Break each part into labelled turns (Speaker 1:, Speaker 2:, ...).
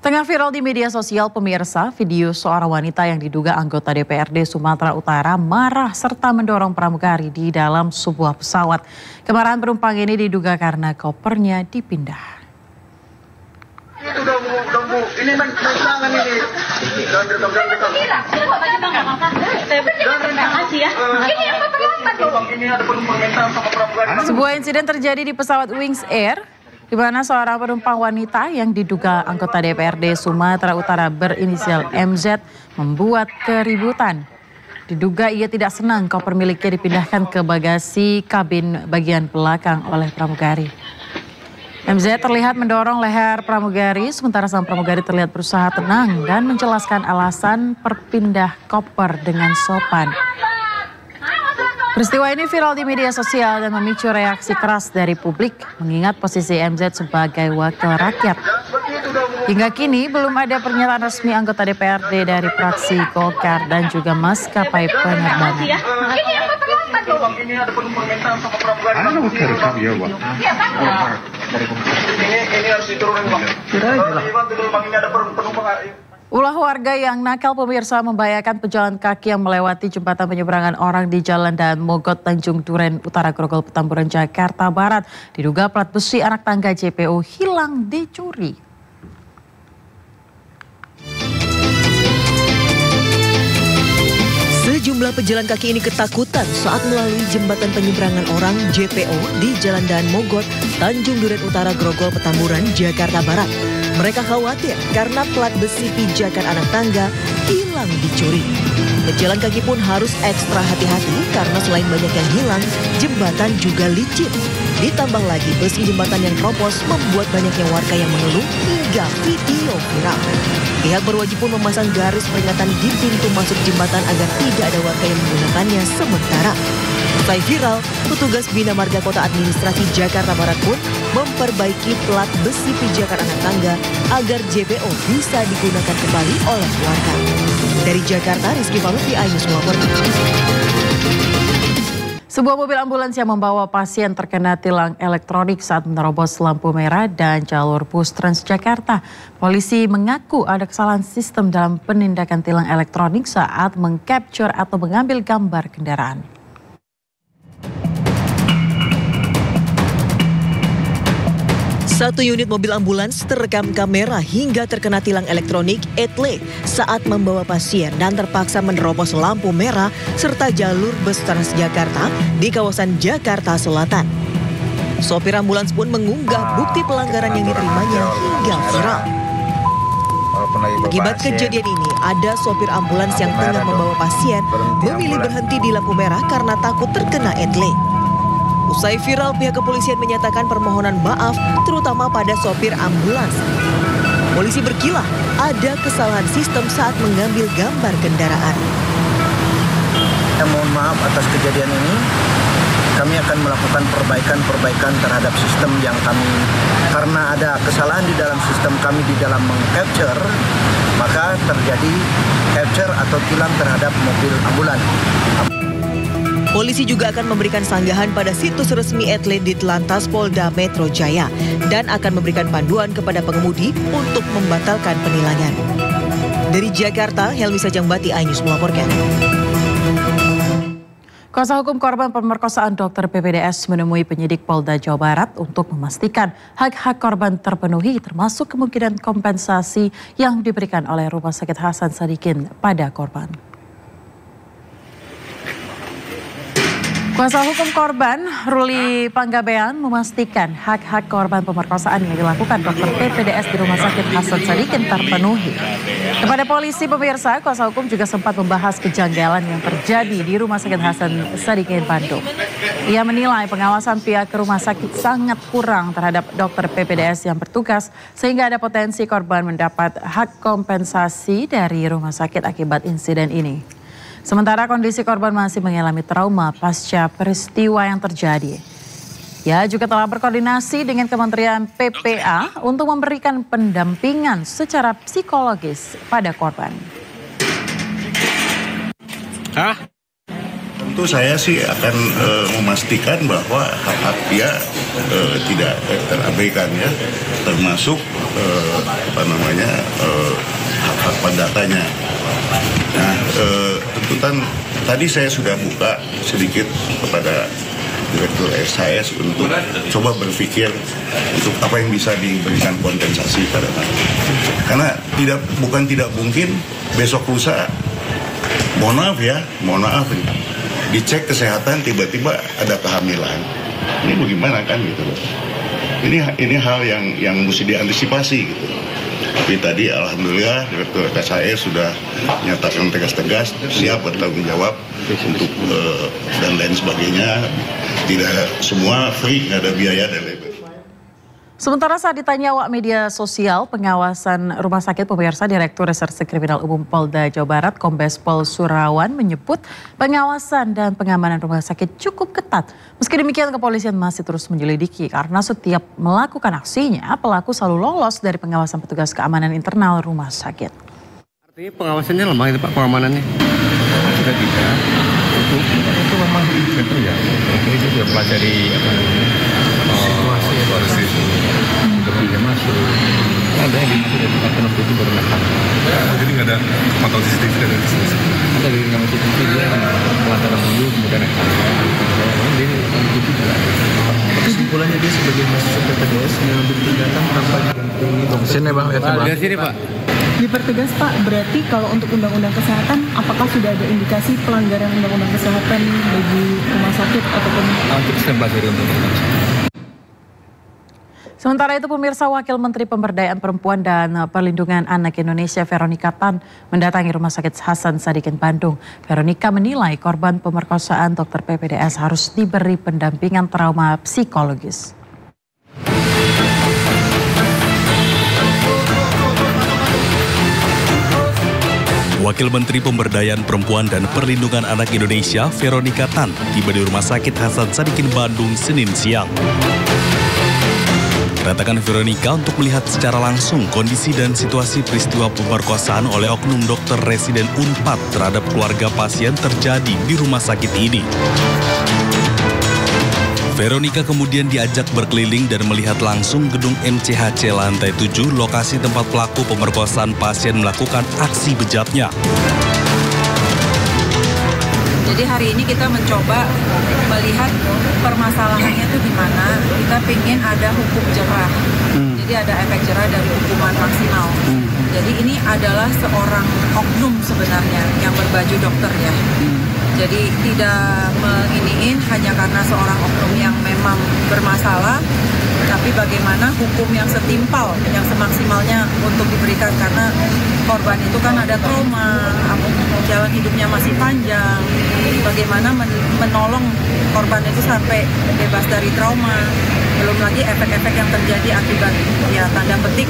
Speaker 1: Tengah viral di media sosial pemirsa, video seorang wanita yang diduga anggota DPRD Sumatera Utara marah serta mendorong pramugari di dalam sebuah pesawat. Kemarahan penumpang ini diduga karena kopernya dipindah.
Speaker 2: Ini tangan ini.
Speaker 1: Sebuah insiden terjadi di pesawat Wings Air, di mana seorang penumpang wanita yang diduga anggota DPRD Sumatera Utara berinisial MZ membuat keributan. Diduga ia tidak senang koper miliknya dipindahkan ke bagasi kabin bagian belakang oleh pramugari. MZ terlihat mendorong leher pramugari, sementara sang pramugari terlihat berusaha tenang dan menjelaskan alasan perpindah koper dengan sopan. Peristiwa ini viral di media sosial dan memicu reaksi keras dari publik, mengingat posisi MZ sebagai wakil rakyat. Hingga kini belum ada pernyataan resmi anggota DPRD dari fraksi Golkar dan juga maskapai penerbangan.
Speaker 2: Ini ada penumpang mental sama pramugari. Ini harus diturunkan, Bang. Ini ada penumpang.
Speaker 1: Ulah warga yang nakal pemirsa membahayakan pejalan kaki yang melewati jembatan penyeberangan orang di Jalan Dan Mogot Tanjung Duren Utara Grogol Petamburan Jakarta Barat. Diduga plat besi anak tangga JPO hilang dicuri.
Speaker 3: Sejumlah pejalan kaki ini ketakutan saat melalui jembatan penyeberangan orang JPO di Jalan Dan Mogot Tanjung Duren Utara Grogol Petamburan Jakarta Barat. Mereka khawatir karena plat besi pijakan anak tangga hilang dicuri. Pejalan kaki pun harus ekstra hati-hati karena selain banyak yang hilang, jembatan juga licin. Ditambah lagi besi jembatan yang keropos membuat banyaknya warga yang mengeluh hingga video viral. Pihak berwajib pun memasang garis peringatan di pintu masuk jembatan agar tidak ada warga yang menggunakannya sementara. Usai viral, petugas Bina Marga Kota Administrasi Jakarta Barat pun memperbaiki plat besi pijakan anak tangga agar JPO bisa digunakan kembali oleh warga. Dari Jakarta, Rizky Faluti, iNews melaporkan.
Speaker 1: Sebuah mobil ambulans yang membawa pasien terkena tilang elektronik saat menerobos lampu merah dan jalur bus Transjakarta. Polisi mengaku ada kesalahan sistem dalam penindakan tilang elektronik saat mengcapture atau mengambil gambar kendaraan.
Speaker 3: Satu unit mobil ambulans terekam kamera hingga terkena tilang elektronik etle saat membawa pasien dan terpaksa menerobos lampu merah serta jalur bus Transjakarta di kawasan Jakarta Selatan. Sopir ambulans pun mengunggah bukti pelanggaran yang diterimanya hingga viral. Akibat kejadian ini, ada sopir ambulans yang tengah membawa pasien memilih berhenti di lampu merah karena takut terkena etle. Usai viral, pihak kepolisian menyatakan permohonan maaf terutama pada sopir ambulans. Polisi berkilah ada kesalahan sistem saat mengambil gambar kendaraan.
Speaker 4: Mohon maaf atas kejadian ini. Kami akan melakukan perbaikan terhadap sistem yang kami, karena ada kesalahan di dalam sistem kami di dalam mengcapture, maka terjadi capture atau tilang terhadap mobil ambulans.
Speaker 3: Polisi juga akan memberikan sanggahan pada situs resmi etle di Telantas Polda Metro Jaya dan akan memberikan panduan kepada pengemudi untuk membatalkan penilangan. Dari Jakarta, Helmi Sajangbati, iNews melaporkan.
Speaker 1: Kuasa hukum korban pemerkosaan Dr. PPDS menemui penyidik Polda Jawa Barat untuk memastikan hak-hak korban terpenuhi termasuk kemungkinan kompensasi yang diberikan oleh Rumah Sakit Hasan Sadikin pada korban. Kuasa hukum korban, Ruli Panggabean, memastikan hak-hak korban pemerkosaan yang dilakukan Dr. PPDS di Rumah Sakit Hasan Sadikin terpenuhi. Kepada polisi pemirsa, kuasa hukum juga sempat membahas kejanggalan yang terjadi di Rumah Sakit Hasan Sadikin Bandung. Ia menilai pengawasan pihak rumah sakit sangat kurang terhadap Dr. PPDS yang bertugas sehingga ada potensi korban mendapat hak kompensasi dari rumah sakit akibat insiden ini. Sementara kondisi korban masih mengalami trauma pasca peristiwa yang terjadi. Ia juga telah berkoordinasi dengan Kementerian PPA untuk memberikan pendampingan secara psikologis pada korban.
Speaker 5: Tentu saya sih akan memastikan bahwa hak-hak dia tidak terabaikan ya, termasuk hak-hak pendatanya. Nah, tuntutan tadi saya sudah buka sedikit kepada Direktur SHS untuk coba berpikir untuk apa yang bisa diberikan kompensasi pada mereka. Karena bukan tidak mungkin besok lusa, mohon maaf dicek kesehatan tiba-tiba ada kehamilan. Ini bagaimana kan gitu loh. Ini hal yang mesti diantisipasi gitu. Tapi tadi alhamdulillah Direktur SHS sudah menyatakan tegas-tegas siap bertanggung jawab untuk dan lain sebagainya. Tidak semua free, nggak ada biaya dan lain-lain.
Speaker 1: Sementara saat ditanya awak media sosial pengawasan rumah sakit, pemirsa, Direktur Reserse Kriminal Umum Polda Jawa Barat Kombes Pol Surawan menyebut pengawasan dan pengamanan rumah sakit cukup ketat. Meski demikian kepolisian masih terus menyelidiki karena setiap melakukan aksinya pelaku selalu lolos dari pengawasan petugas keamanan internal rumah sakit.
Speaker 6: Artinya pengawasannya lemah itu Pak, pengamanannya? Sudah tidak. Itu memang itu ya. Ini juga pelajari situasi lebih masuk. Ada yang dimasuk dari tempat penuh itu baru nakal. Jadi nggak ada pantau CCTV dari sini. Ada dari nggak CCTV dia pelataran dulu kemudian nakal. Jadi itu juga. Kesimpulannya dia sebagai mahasiswa PPDS mengambil tindakan tanpa didampingi dokter. Sini Bang, lihat Bang. Di sini Pak.
Speaker 7: Dipertegas Pak, berarti kalau untuk undang-undang kesehatan, apakah sudah ada indikasi pelanggaran undang-undang kesehatan bagi rumah sakit ataupun?
Speaker 6: Untuk sebelah dari undang-undang kesehatan.
Speaker 1: Sementara itu pemirsa, Wakil Menteri Pemberdayaan Perempuan dan Perlindungan Anak Indonesia Veronica Tan mendatangi Rumah Sakit Hasan Sadikin Bandung. Veronica menilai korban pemerkosaan dokter PPDS harus diberi pendampingan trauma psikologis.
Speaker 8: Wakil Menteri Pemberdayaan Perempuan dan Perlindungan Anak Indonesia Veronica Tan tiba di Rumah Sakit Hasan Sadikin Bandung Senin siang. Kedatangan Veronica untuk melihat secara langsung kondisi dan situasi peristiwa pemerkosaan oleh oknum dokter residen Unpad terhadap keluarga pasien terjadi di rumah sakit ini. Veronica kemudian diajak berkeliling dan melihat langsung gedung MCHC lantai 7, lokasi tempat pelaku pemerkosaan pasien melakukan aksi bejatnya.
Speaker 9: Jadi hari ini kita mencoba melihat permasalahannya itu di mana. Kita ingin ada hukum jerah. Jadi ada efek jerah dari hukuman maksimal. Jadi ini adalah seorang oknum sebenarnya yang berbaju dokter ya. Jadi tidak menginiin hanya karena seorang oknum yang memang bermasalah, tapi bagaimana hukum yang setimpal, yang semaksimalnya untuk diberikan karena korban itu kan ada trauma, jalan hidupnya masih panjang. Bagaimana menolong korban itu sampai bebas dari trauma. Belum lagi efek-efek yang terjadi akibat ya tanda petik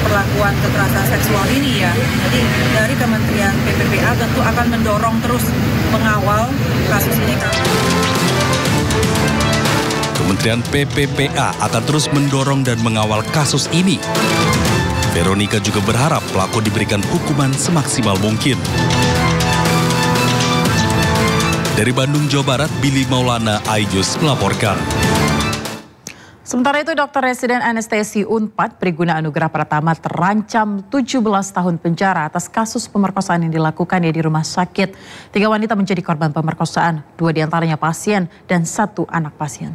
Speaker 9: perlakuan kekerasan seksual ini ya. Jadi dari Kementerian PPPA tentu akan mendorong terus mengawal kasus ini.
Speaker 8: Kementerian PPPA akan terus mendorong dan mengawal kasus ini. Veronica juga berharap pelaku diberikan hukuman semaksimal mungkin. Dari Bandung, Jawa Barat, Billy Maulana, iNews melaporkan.
Speaker 1: Sementara itu, dokter residen anestesi Unpad Priguna Anugrah Pratama terancam 17 tahun penjara atas kasus pemerkosaan yang dilakukan di rumah sakit. 3 wanita menjadi korban pemerkosaan, 2 diantaranya pasien dan 1 anak pasien.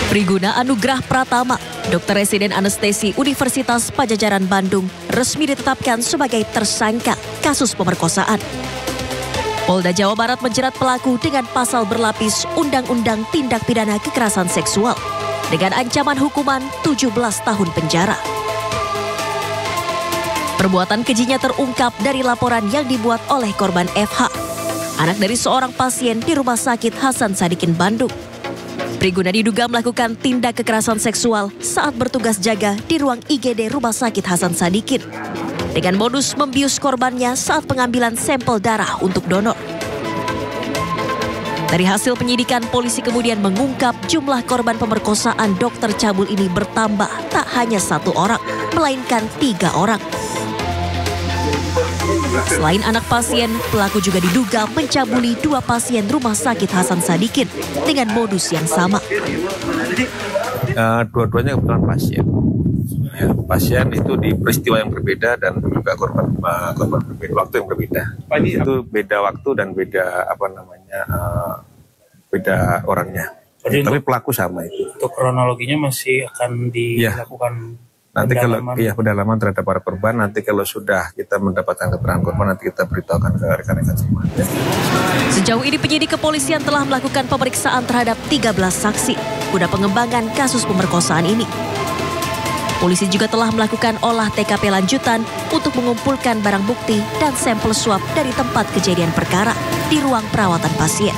Speaker 3: Priguna Anugrah Pratama, dokter residen anestesi Universitas Padjadjaran Bandung, resmi ditetapkan sebagai tersangka kasus pemerkosaan. Polda Jawa Barat menjerat pelaku dengan pasal berlapis Undang-Undang Tindak Pidana Kekerasan Seksual dengan ancaman hukuman 17 tahun penjara. Perbuatan kejinya terungkap dari laporan yang dibuat oleh korban FH, anak dari seorang pasien di Rumah Sakit Hasan Sadikin Bandung. Priguna diduga melakukan tindak kekerasan seksual saat bertugas jaga di ruang IGD Rumah Sakit Hasan Sadikin dengan modus membius korbannya saat pengambilan sampel darah untuk donor. Dari hasil penyidikan, polisi kemudian mengungkap jumlah korban pemerkosaan dokter cabul ini bertambah tak hanya 1 orang, melainkan 3 orang. Selain anak pasien, pelaku juga diduga mencabuli 2 pasien Rumah Sakit Hasan Sadikin dengan modus yang sama.
Speaker 6: Dua-duanya kebetulan pasien. Ya, pasien itu di peristiwa yang berbeda dan juga korban berbeda, waktu yang berbeda. Itu beda waktu dan beda beda orangnya. Tapi pelaku sama itu.
Speaker 10: Untuk kronologinya masih akan dilakukan
Speaker 6: nanti pendalaman terhadap para korban. Nanti kalau sudah kita mendapatkan keterangan korban, nanti kita beritahukan ke rekan-rekan semua.
Speaker 3: Sejauh ini penyidik kepolisian telah melakukan pemeriksaan terhadap 13 saksi guna pengembangan kasus pemerkosaan ini. Polisi juga telah melakukan olah TKP lanjutan untuk mengumpulkan barang bukti dan sampel swab dari tempat kejadian perkara di ruang perawatan pasien.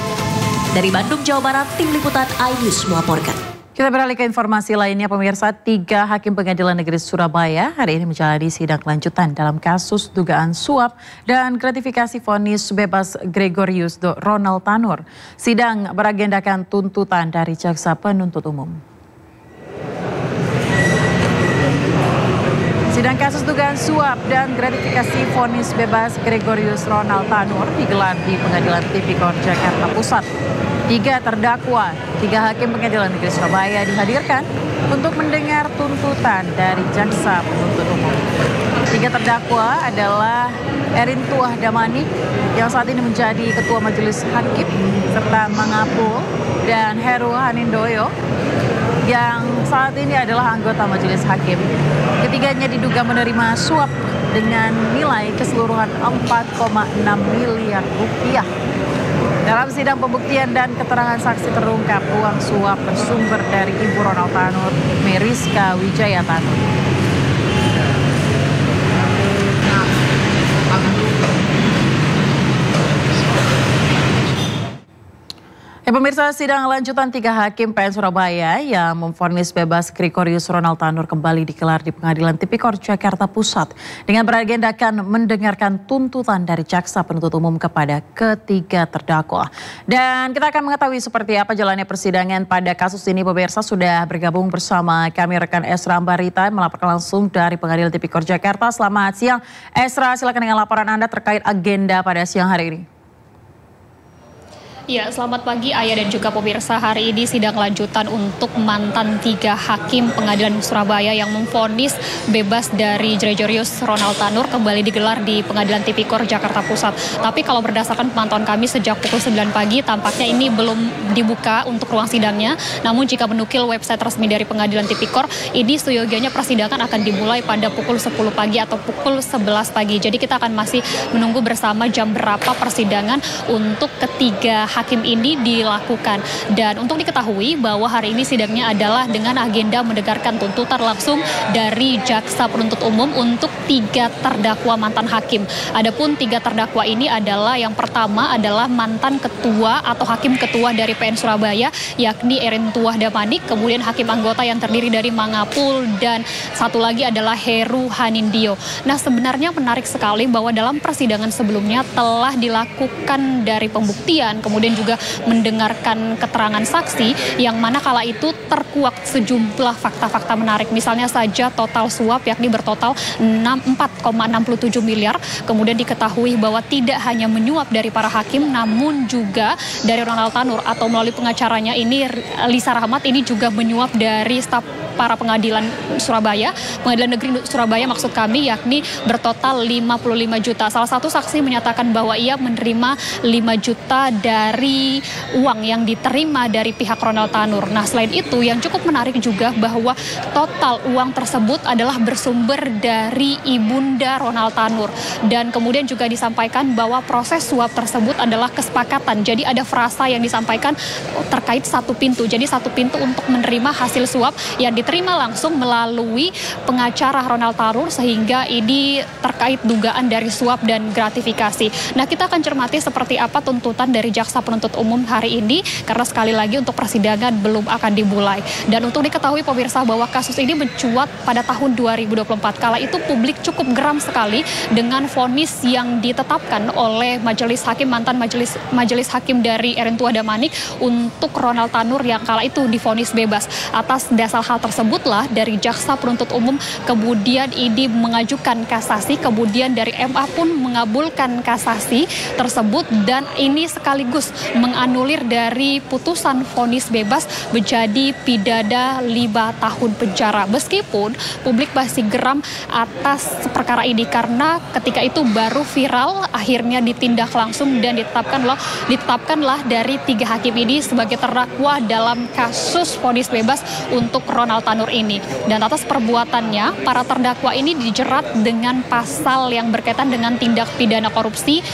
Speaker 3: Dari Bandung, Jawa Barat, Tim Liputan iNews melaporkan.
Speaker 1: Kita beralih ke informasi lainnya, pemirsa. 3 hakim pengadilan negeri Surabaya hari ini menjalani sidang lanjutan dalam kasus dugaan suap dan gratifikasi vonis bebas Gregorius Ronald Tanur. Sidang beragendakan tuntutan dari jaksa penuntut umum. Sidang kasus dugaan suap dan gratifikasi vonis bebas Gregorius Ronald Tanur digelar di Pengadilan Tipikor Jakarta Pusat. 3 terdakwa, 3 hakim pengadilan negeri Surabaya dihadirkan untuk mendengar tuntutan dari jaksa penuntut umum. 3 terdakwa adalah Erin Tuah Damanik yang saat ini menjadi Ketua Majelis Hakim, serta Mangapul dan Heru Hanindoyo yang saat ini adalah anggota Majelis Hakim. Ketiganya diduga menerima suap dengan nilai keseluruhan 4,6 miliar rupiah. Dalam sidang pembuktian dan keterangan saksi terungkap uang suap bersumber dari Ibu Ronald Tanur, Meriska Wijaya Tanur. Pemirsa, sidang lanjutan 3 hakim PN Surabaya yang memvonis bebas Gregorius Ronald Tanur kembali digelar di Pengadilan Tipikor Jakarta Pusat dengan beragendakan mendengarkan tuntutan dari jaksa penuntut umum kepada ketiga terdakwa. Dan kita akan mengetahui seperti apa jalannya persidangan pada kasus ini. Pemirsa, sudah bergabung bersama kami rekan Esra Ambarita melaporkan langsung dari Pengadilan Tipikor Jakarta. Selamat siang, Esra, silakan dengan laporan Anda terkait agenda pada siang hari ini.
Speaker 11: Ya, selamat pagi Ayah dan juga pemirsa. Hari ini sidang lanjutan untuk mantan 3 hakim pengadilan Surabaya yang memvonis bebas dari Gregorius Ronald Tanur kembali digelar di Pengadilan Tipikor Jakarta Pusat. Tapi kalau berdasarkan pemantauan kami sejak pukul 9 pagi, tampaknya ini belum dibuka untuk ruang sidangnya. Namun jika menukil website resmi dari Pengadilan Tipikor, ini seyogianya persidangan akan dimulai pada pukul 10 pagi atau pukul 11 pagi. Jadi kita akan masih menunggu bersama jam berapa persidangan untuk ketiga hakim ini dilakukan. Dan untuk diketahui bahwa hari ini sidangnya adalah dengan agenda mendengarkan tuntutan langsung dari jaksa penuntut umum untuk 3 terdakwa mantan hakim. Adapun 3 terdakwa ini adalah yang pertama adalah mantan ketua atau hakim ketua dari PN Surabaya, yakni Erin Tuah Damanik, kemudian hakim anggota yang terdiri dari Mangapul, dan satu lagi adalah Heru Hanindio. Nah, sebenarnya menarik sekali bahwa dalam persidangan sebelumnya telah dilakukan dari pembuktian, kemudian juga mendengarkan keterangan saksi yang mana kala itu terkuak sejumlah fakta-fakta menarik. Misalnya saja total suap yakni bertotal 4,67 miliar. Kemudian diketahui bahwa tidak hanya menyuap dari para hakim namun juga dari Ronald Tanur atau melalui pengacaranya ini Lisa Rahmat ini juga menyuap dari staf para pengadilan Surabaya, Pengadilan Negeri Surabaya maksud kami, yakni bertotal 55 juta. Salah satu saksi menyatakan bahwa ia menerima 5 juta dari uang yang diterima dari pihak Ronald Tanur. Nah, selain itu yang cukup menarik juga bahwa total uang tersebut adalah bersumber dari ibunda Ronald Tanur. Dan kemudian juga disampaikan bahwa proses suap tersebut adalah kesepakatan. Jadi ada frasa yang disampaikan terkait satu pintu. Jadi satu pintu untuk menerima hasil suap yang diterima langsung melalui pengacara Ronald Tanur, sehingga ini terkait dugaan dari suap dan gratifikasi. Nah, kita akan cermati seperti apa tuntutan dari jaksa penuntut umum hari ini, karena sekali lagi untuk persidangan belum akan dimulai. Dan untuk diketahui pemirsa bahwa kasus ini mencuat pada tahun 2024. Kala itu publik cukup geram sekali dengan vonis yang ditetapkan oleh majelis hakim, mantan majelis hakim dari Erin Tuah Damanik untuk Ronald Tanur yang kala itu divonis bebas. Atas dasar hal tersebut tersebutlah dari jaksa penuntut umum, kemudian ID mengajukan kasasi, kemudian dari MA pun mengabulkan kasasi tersebut, dan ini sekaligus menganulir dari putusan vonis bebas menjadi pidana 5 tahun penjara. Meskipun publik masih geram atas perkara ini karena ketika itu baru viral, akhirnya ditindak langsung dan ditetapkanlah dari 3 hakim ini sebagai terdakwa dalam kasus vonis bebas untuk Ronald Tanur ini. Dan atas perbuatannya, para terdakwa ini dijerat dengan pasal yang berkaitan dengan tindak pidana korupsi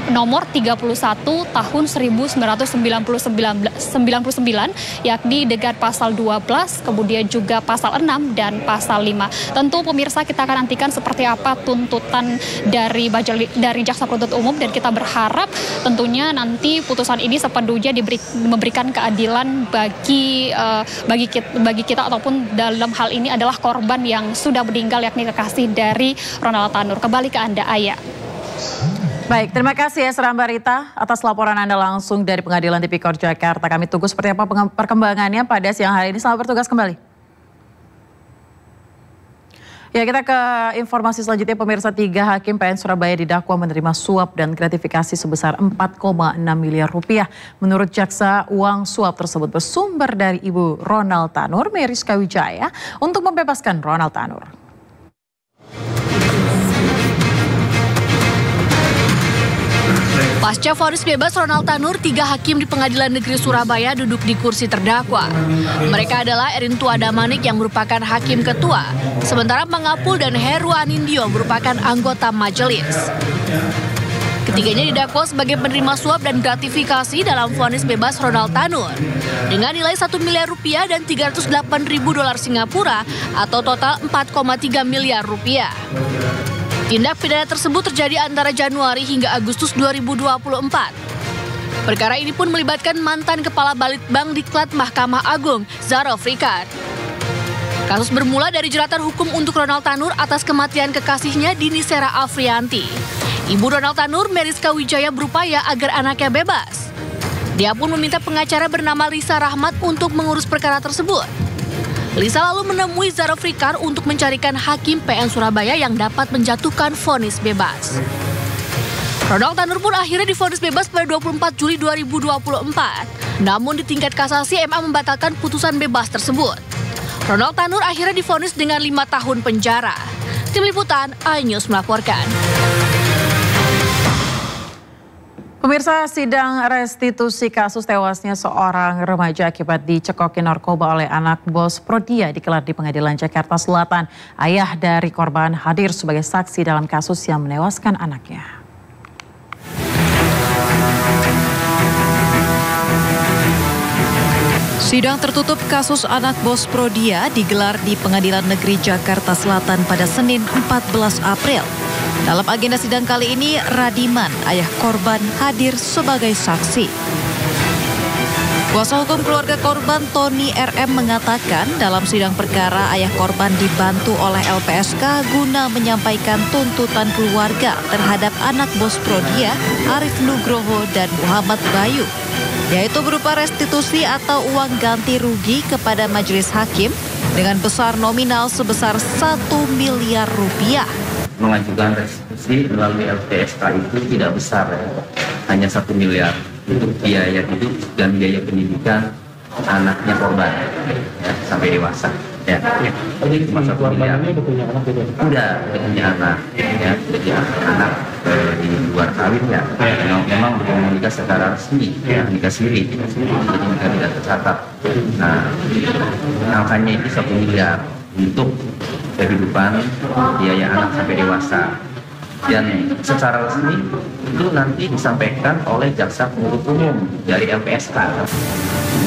Speaker 11: nomor 31 tahun 1999, yakni dengan pasal 12, kemudian juga pasal 6 dan pasal 5. Tentu pemirsa, kita akan nantikan seperti apa tuntutan dari jaksa penuntut umum, dan kita berharap tentunya nanti putusan ini sepenuhnya memberikan keadilan bagi kita, ataupun dalam hal ini adalah korban yang sudah meninggal, yakni kekasih dari Ronald Tanur. Kembali ke Anda, Aya.
Speaker 1: Baik, terima kasih ya Seramba Rita atas laporan Anda langsung dari Pengadilan Tipikor Jakarta. Kami tunggu seperti apa perkembangannya pada siang hari ini. Selamat bertugas kembali. Ya, kita ke informasi selanjutnya. Pemirsa, 3 hakim PN Surabaya didakwa menerima suap dan gratifikasi sebesar 4,6 miliar rupiah. Menurut jaksa, uang suap tersebut bersumber dari Ibu Ronald Tanur, Meriska Wijaya, untuk membebaskan Ronald Tanur.
Speaker 12: Pasca vonis bebas Ronald Tanur, 3 hakim di Pengadilan Negeri Surabaya duduk di kursi terdakwa. Mereka adalah Erin Tuadamanik yang merupakan hakim ketua, sementara Mangapul dan Heru Anindyo merupakan anggota majelis. Ketiganya didakwa sebagai penerima suap dan gratifikasi dalam vonis bebas Ronald Tanur dengan nilai 1 miliar rupiah dan 308 ribu dolar Singapura atau total 4,3 miliar rupiah. Tindak pidana tersebut terjadi antara Januari hingga Agustus 2024. Perkara ini pun melibatkan mantan Kepala Balitbank Diklat Mahkamah Agung, Zarof Rikard. Kasus bermula dari jeratan hukum untuk Ronald Tanur atas kematian kekasihnya Dini Sera Afrianti. Ibu Ronald Tanur, Meriska Wijaya, berupaya agar anaknya bebas. Dia pun meminta pengacara bernama Lisa Rahmat untuk mengurus perkara tersebut. Lisa lalu menemui Zarof Rikard untuk mencarikan hakim PN Surabaya yang dapat menjatuhkan vonis bebas. Ronald Tanur pun akhirnya divonis bebas pada 24 Juli 2024. Namun di tingkat kasasi MA membatalkan putusan bebas tersebut. Ronald Tanur akhirnya divonis dengan 5 tahun penjara. Tim Liputan iNews melaporkan.
Speaker 1: Pemirsa, sidang restitusi kasus tewasnya seorang remaja akibat dicekoki narkoba oleh anak bos Prodia digelar di Pengadilan Jakarta Selatan. Ayah dari korban hadir sebagai saksi dalam kasus yang menewaskan anaknya.
Speaker 3: Sidang tertutup kasus anak bos Prodia digelar di Pengadilan Negeri Jakarta Selatan pada Senin 14 April. Dalam agenda sidang kali ini, Radiman, ayah korban, hadir sebagai saksi. Kuasa hukum keluarga korban Tony RM mengatakan dalam sidang perkara ayah korban dibantu oleh LPSK guna menyampaikan tuntutan keluarga terhadap anak bos Prodia, Arif Nugroho dan Muhammad Bayu, yaitu berupa restitusi atau uang ganti rugi kepada majelis hakim dengan besar nominal sebesar 1 miliar rupiah.
Speaker 13: Mengajukan restitusi melalui LPSK itu tidak besar, hanya 1 miliar untuk biaya hidup dan biaya pendidikan anaknya korban ya, sampai dewasa. Ya, ini cuma 1 miliar. Enggak, punya anak, ya, jadi anak di luar kawin ya. Memang belum menikah secara resmi, ya, nikah siri, jadi nikah tidak tercatat. Nah, angkanya itu 1 miliar untuk kehidupan biaya anak sampai dewasa. Dan secara resmi itu nanti disampaikan oleh jaksa penuntut umum dari LPSK.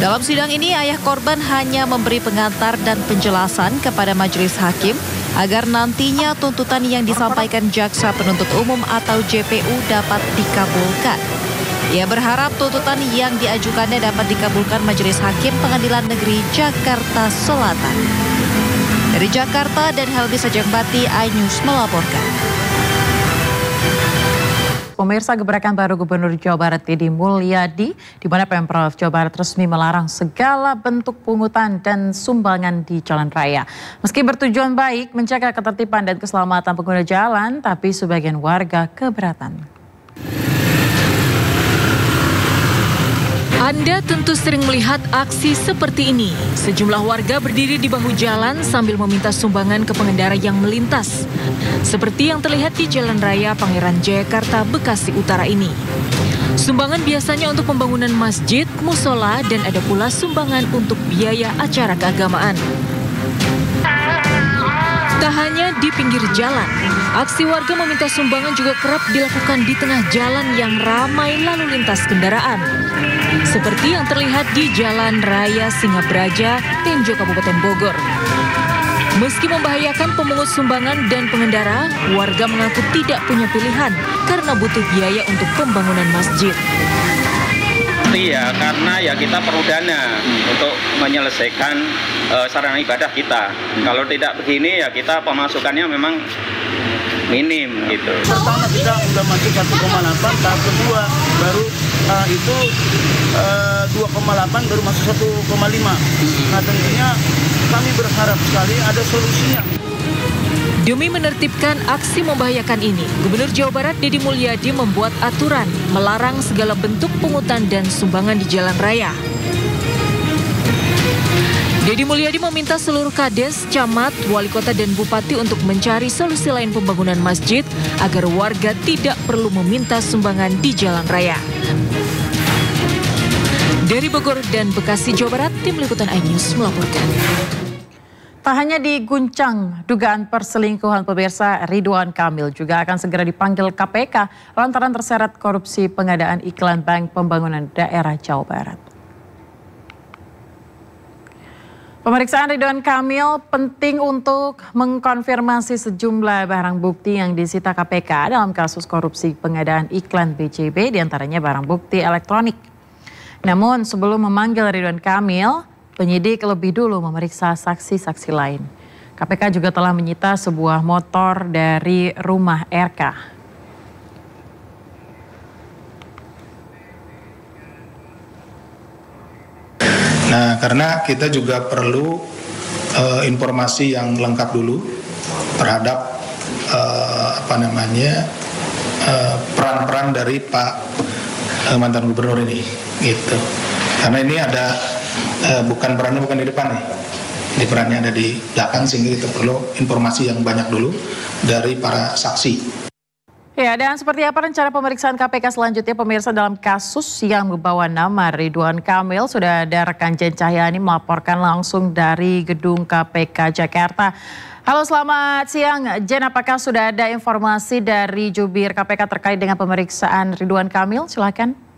Speaker 3: Dalam sidang ini, ayah korban hanya memberi pengantar dan penjelasan kepada majelis hakim agar nantinya tuntutan yang disampaikan jaksa penuntut umum atau JPU dapat dikabulkan. Ia berharap tuntutan yang diajukannya dapat dikabulkan majelis hakim Pengadilan Negeri Jakarta Selatan. Dari Jakarta dan Helmi Sajangbati, iNews melaporkan.
Speaker 1: Pemirsa, gebrakan baru Gubernur Jawa Barat Deddy Mulyadi, di mana Pemprov Jawa Barat resmi melarang segala bentuk pungutan dan sumbangan di jalan raya. Meski bertujuan baik menjaga ketertiban dan keselamatan pengguna jalan, tapi sebagian warga keberatan.
Speaker 3: Anda tentu sering melihat aksi seperti ini. Sejumlah warga berdiri di bahu jalan sambil meminta sumbangan ke pengendara yang melintas. Seperti yang terlihat di Jalan Raya Pangeran Jayakarta, Bekasi Utara ini. Sumbangan biasanya untuk pembangunan masjid, musola, dan ada pula sumbangan untuk biaya acara keagamaan. Tak hanya di pinggir jalan, aksi warga meminta sumbangan juga kerap dilakukan di tengah jalan yang ramai lalu lintas kendaraan. Seperti yang terlihat di Jalan Raya Singabraja, Tenjo, Kabupaten Bogor. Meski membahayakan pemungut sumbangan dan pengendara, warga mengaku tidak punya pilihan karena butuh biaya untuk pembangunan masjid.
Speaker 14: Iya, karena ya kita perlu dana untuk menyelesaikan sarana ibadah kita. Kalau tidak begini ya kita pemasukannya memang minim gitu.
Speaker 15: Pertama kita udah masuk 1,8, tahap kedua baru itu 2,8 baru masuk 1,5. Nah tentunya kami berharap sekali ada solusinya.
Speaker 3: Demi menertibkan aksi membahayakan ini, Gubernur Jawa Barat Deddy Mulyadi membuat aturan melarang segala bentuk pungutan dan sumbangan di jalan raya. Deddy Mulyadi meminta seluruh kades, camat, wali kota dan bupati untuk mencari solusi lain pembangunan masjid agar warga tidak perlu meminta sumbangan di jalan raya. Dari Bogor dan Bekasi, Jawa Barat, Tim Liputan iNews melaporkan.
Speaker 1: Tak hanya diguncang dugaan perselingkuhan, pemirsa, Ridwan Kamil juga akan segera dipanggil KPK lantaran terseret korupsi pengadaan iklan Bank Pembangunan Daerah Jawa Barat. Pemeriksaan Ridwan Kamil penting untuk mengkonfirmasi sejumlah barang bukti yang disita KPK dalam kasus korupsi pengadaan iklan BJB, diantaranya barang bukti elektronik. Namun sebelum memanggil Ridwan Kamil, penyidik lebih dulu memeriksa saksi-saksi lain. KPK juga telah menyita sebuah motor dari rumah RK.
Speaker 16: Nah, karena kita juga perlu informasi yang lengkap dulu terhadap peran-peran dari Pak mantan gubernur ini, gitu. Karena ini ada perannya bukan di depan nih, di perannya ada di belakang, sehingga kita perlu informasi yang banyak dulu dari para saksi.
Speaker 1: Ya, dan seperti apa rencana pemeriksaan KPK selanjutnya, pemirsa, dalam kasus yang membawa nama Ridwan Kamil? Sudah ada rekan Jen Cahyani melaporkan langsung dari gedung KPK Jakarta. Halo, selamat siang Jen, apakah sudah ada informasi dari jubir KPK terkait dengan pemeriksaan Ridwan Kamil? Silakan.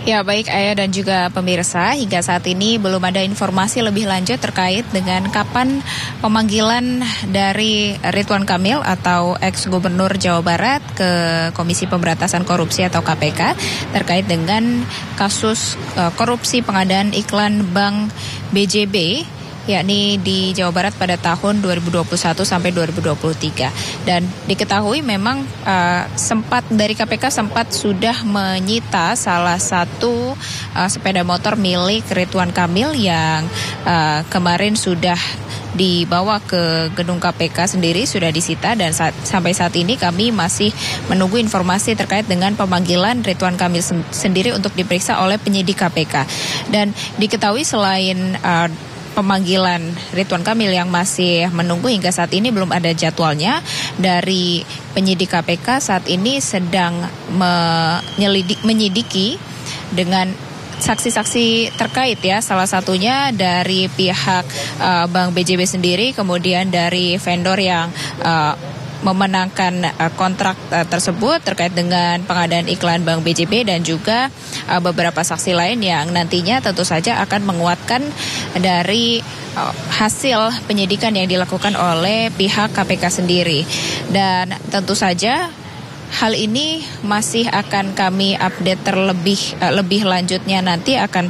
Speaker 17: Ya, baik Ayah dan juga pemirsa, hingga saat ini belum ada informasi lebih lanjut terkait dengan kapan pemanggilan dari Ridwan Kamil atau ex-gubernur Jawa Barat ke Komisi Pemberantasan Korupsi atau KPK terkait dengan kasus korupsi pengadaan iklan Bank BJB, yakni di Jawa Barat pada tahun 2021 sampai 2023. Dan diketahui memang dari KPK sempat sudah menyita salah satu sepeda motor milik Ridwan Kamil yang kemarin sudah dibawa ke gedung KPK sendiri, sudah disita, dan sampai saat ini kami masih menunggu informasi terkait dengan pemanggilan Ridwan Kamil sendiri untuk diperiksa oleh penyidik KPK. Dan diketahui selain pemanggilan Ridwan Kamil yang masih menunggu hingga saat ini belum ada jadwalnya, dari penyidik KPK saat ini sedang menyelidiki dengan saksi-saksi terkait ya, salah satunya dari pihak Bank BJB sendiri, kemudian dari vendor yang memenangkan kontrak tersebut terkait dengan pengadaan iklan Bank BJB, dan juga beberapa saksi lain yang nantinya tentu saja akan menguatkan dari hasil penyidikan yang dilakukan oleh pihak KPK sendiri. Dan tentu saja hal ini masih akan kami update lebih lanjutnya nanti akan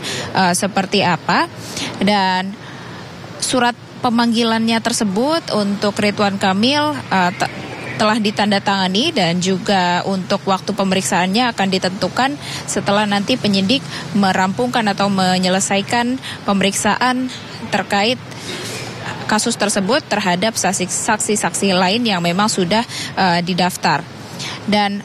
Speaker 17: seperti apa. Dan surat pemanggilannya tersebut untuk Ridwan Kamil telah ditandatangani dan juga untuk waktu pemeriksaannya akan ditentukan setelah nanti penyidik merampungkan atau menyelesaikan pemeriksaan terkait kasus tersebut terhadap saksi-saksi lain yang memang sudah didaftar. Dan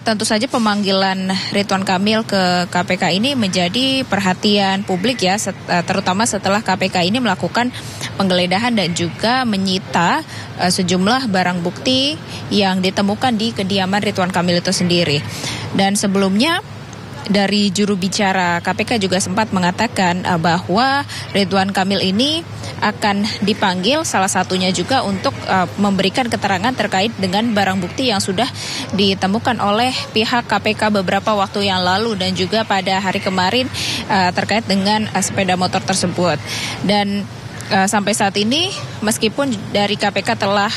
Speaker 17: tentu saja pemanggilan Ridwan Kamil ke KPK ini menjadi perhatian publik ya, terutama setelah KPK ini melakukan penggeledahan dan juga menyita sejumlah barang bukti yang ditemukan di kediaman Ridwan Kamil itu sendiri. Dan sebelumnya dari juru bicara KPK juga sempat mengatakan bahwa Ridwan Kamil ini akan dipanggil salah satunya juga untuk memberikan keterangan terkait dengan barang bukti yang sudah ditemukan oleh pihak KPK beberapa waktu yang lalu dan juga pada hari kemarin terkait dengan sepeda motor tersebut. Dan sampai saat ini meskipun dari KPK telah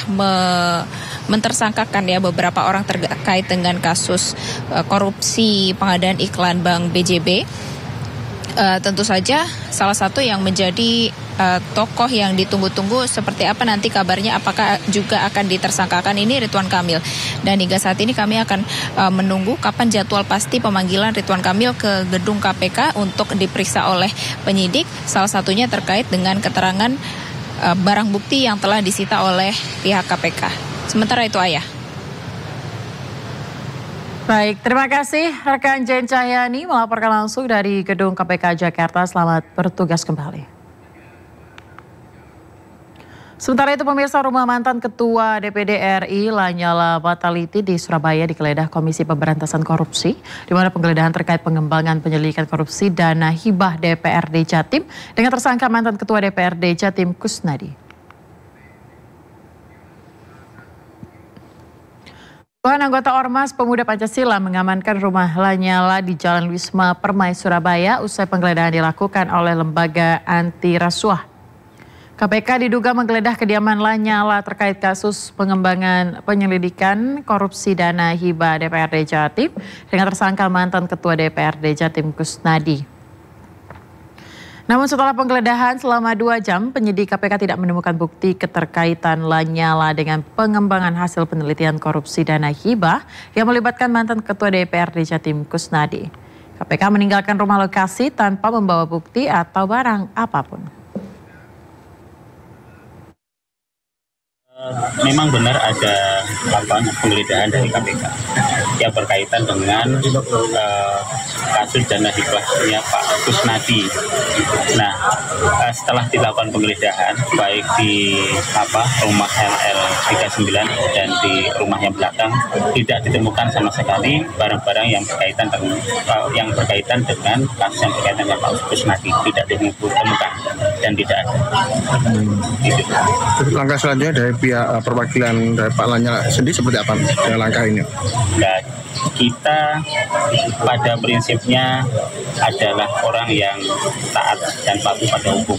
Speaker 17: mentersangkakan ya beberapa orang terkait dengan kasus korupsi pengadaan iklan Bank BJB, tentu saja salah satu yang menjadi tokoh yang ditunggu-tunggu seperti apa nanti kabarnya, apakah juga akan ditersangkakan ini Ridwan Kamil. Dan hingga saat ini kami akan menunggu kapan jadwal pasti pemanggilan Ridwan Kamil ke gedung KPK untuk diperiksa oleh penyidik, salah satunya terkait dengan keterangan barang bukti yang telah disita oleh pihak KPK. Sementara itu Ayah.
Speaker 1: Baik, terima kasih rekan Jen Cahyani melaporkan langsung dari gedung KPK Jakarta. Selamat bertugas kembali. Sementara itu pemirsa, rumah mantan Ketua DPD RI Lanyala Mataliti di Surabaya digeledah Komisi Pemberantasan Korupsi, di mana penggeledahan terkait pengembangan penyelidikan korupsi dana hibah DPRD Jatim dengan tersangka mantan Ketua DPRD Jatim Kusnadi. Puluhan anggota Ormas Pemuda Pancasila mengamankan rumah Lanyala di Jalan Wisma Permai, Surabaya usai penggeledahan dilakukan oleh lembaga anti rasuah. KPK diduga menggeledah kediaman Lanyala terkait kasus pengembangan penyelidikan korupsi dana hibah DPRD Jatim dengan tersangka mantan Ketua DPRD Jatim Kusnadi. Namun setelah penggeledahan selama 2 jam, penyidik KPK tidak menemukan bukti keterkaitan Lanyala dengan pengembangan hasil penelitian korupsi dana hibah yang melibatkan mantan Ketua DPRD Jatim Kusnadi. KPK meninggalkan rumah lokasi tanpa membawa bukti atau barang apapun.
Speaker 10: Memang benar ada penggeledahan dari KPK yang berkaitan dengan kasus dana hibahnya Pak Kusnadi. Nah, setelah dilakukan penggeledahan baik di rumah LL 39 dan di rumah yang belakang, tidak ditemukan sama sekali barang-barang yang berkaitan dengan kasus yang berkaitan dengan Pak Kusnadi, tidak ditemukan dan tidak ada.
Speaker 6: Langkah selanjutnya dari pihak perwakilan dari Pak Lanyala sendiri seperti apa langkah ini?
Speaker 10: Nah, kita pada prinsipnya adalah orang yang taat dan patuh pada hukum,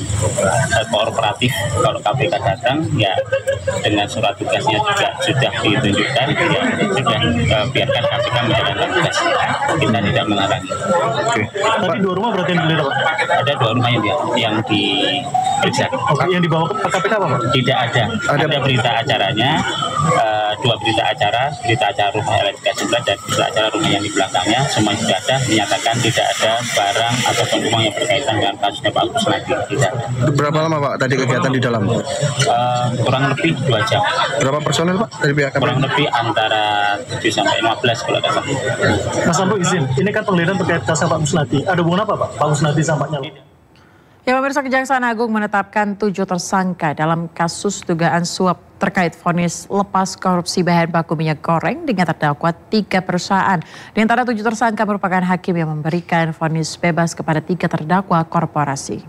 Speaker 10: kooperatif. Kalau KPK datang ya dengan surat tugasnya juga sudah ditunjukkan, ya sudah biarkan KPK menjalankan tugas, kita tidak melarang.
Speaker 6: Oke.
Speaker 18: Tadi 2 rumah berarti yang dilihat, Pak?
Speaker 10: Ada 2 rumah yang diperiksa.
Speaker 18: Oke, yang dibawa ke KPK apa, Pak?
Speaker 10: Tidak ada. Ada berita acaranya, 2 berita acara rumah LL39 dan berita acara rumah yang di belakangnya, semua sudah ada, menyatakan tidak ada barang ataupun uang yang berkaitan dengan kasusnya Pak Kusnadi. Tidak ada.
Speaker 6: Berapa lama Pak tadi kegiatan di dalam?
Speaker 10: Kurang lebih 2 jam.
Speaker 6: Berapa personel Pak dari pihak KPK?
Speaker 10: Kurang lebih antara 7 sampai 15 kalau ada.
Speaker 18: Mas Amro izin, ini kan penggeledahan terkait kasus Pak Kusnadi. Ada hubungan apa Pak Kusnadi sama Lanyala?
Speaker 1: Ya pemirsa, Kejaksaan Agung menetapkan 7 tersangka dalam kasus dugaan suap terkait vonis lepas korupsi bahan baku minyak goreng dengan terdakwa 3 perusahaan. Di antara 7 tersangka merupakan hakim yang memberikan vonis bebas kepada 3 terdakwa korporasi.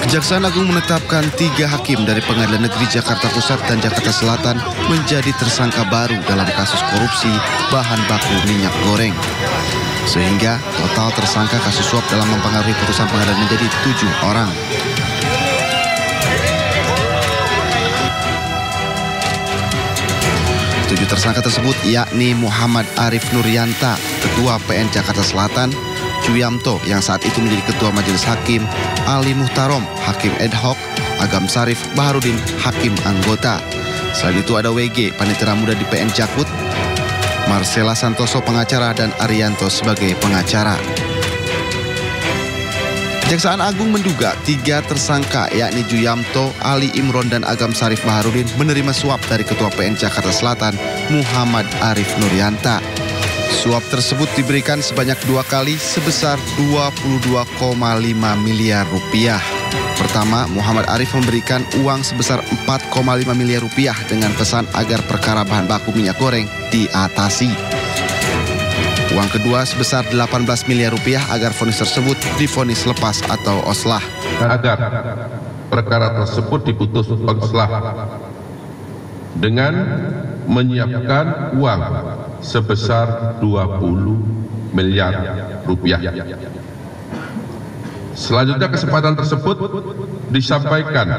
Speaker 19: Kejaksaan Agung menetapkan 3 hakim dari Pengadilan Negeri Jakarta Pusat dan Jakarta Selatan menjadi tersangka baru dalam kasus korupsi bahan baku minyak goreng. Sehingga total tersangka kasus suap dalam mempengaruhi putusan pengadilan menjadi 7 orang. Ketujuh tersangka tersebut yakni Muhammad Arif Nuryanta, Ketua PN Jakarta Selatan, Juyamto yang saat itu menjadi Ketua Majelis Hakim, Ali Muhtarom, Hakim Ad Hoc, Agam Sarif Baharudin, Hakim Anggota. Selain itu ada WG, Panitera Muda di PN Jakut, Marcella Santoso pengacara, dan Arianto sebagai pengacara. Kejaksaan Agung menduga 3 tersangka yakni Juyamto, Ali Imron, dan Agam Sarif Baharudin menerima suap dari Ketua PN Jakarta Selatan, Muhammad Arif Nuryanta. Suap tersebut diberikan sebanyak 2 kali sebesar 22,5 miliar rupiah. Pertama, Muhammad Arif memberikan uang sebesar 4,5 miliar rupiah dengan pesan agar perkara bahan baku minyak goreng diatasi. Uang kedua sebesar 18 miliar rupiah agar vonis tersebut divonis lepas atau oslah.
Speaker 20: Agar perkara tersebut diputus oslah dengan menyiapkan uang sebesar 20 miliar rupiah. Selanjutnya kesempatan tersebut disampaikan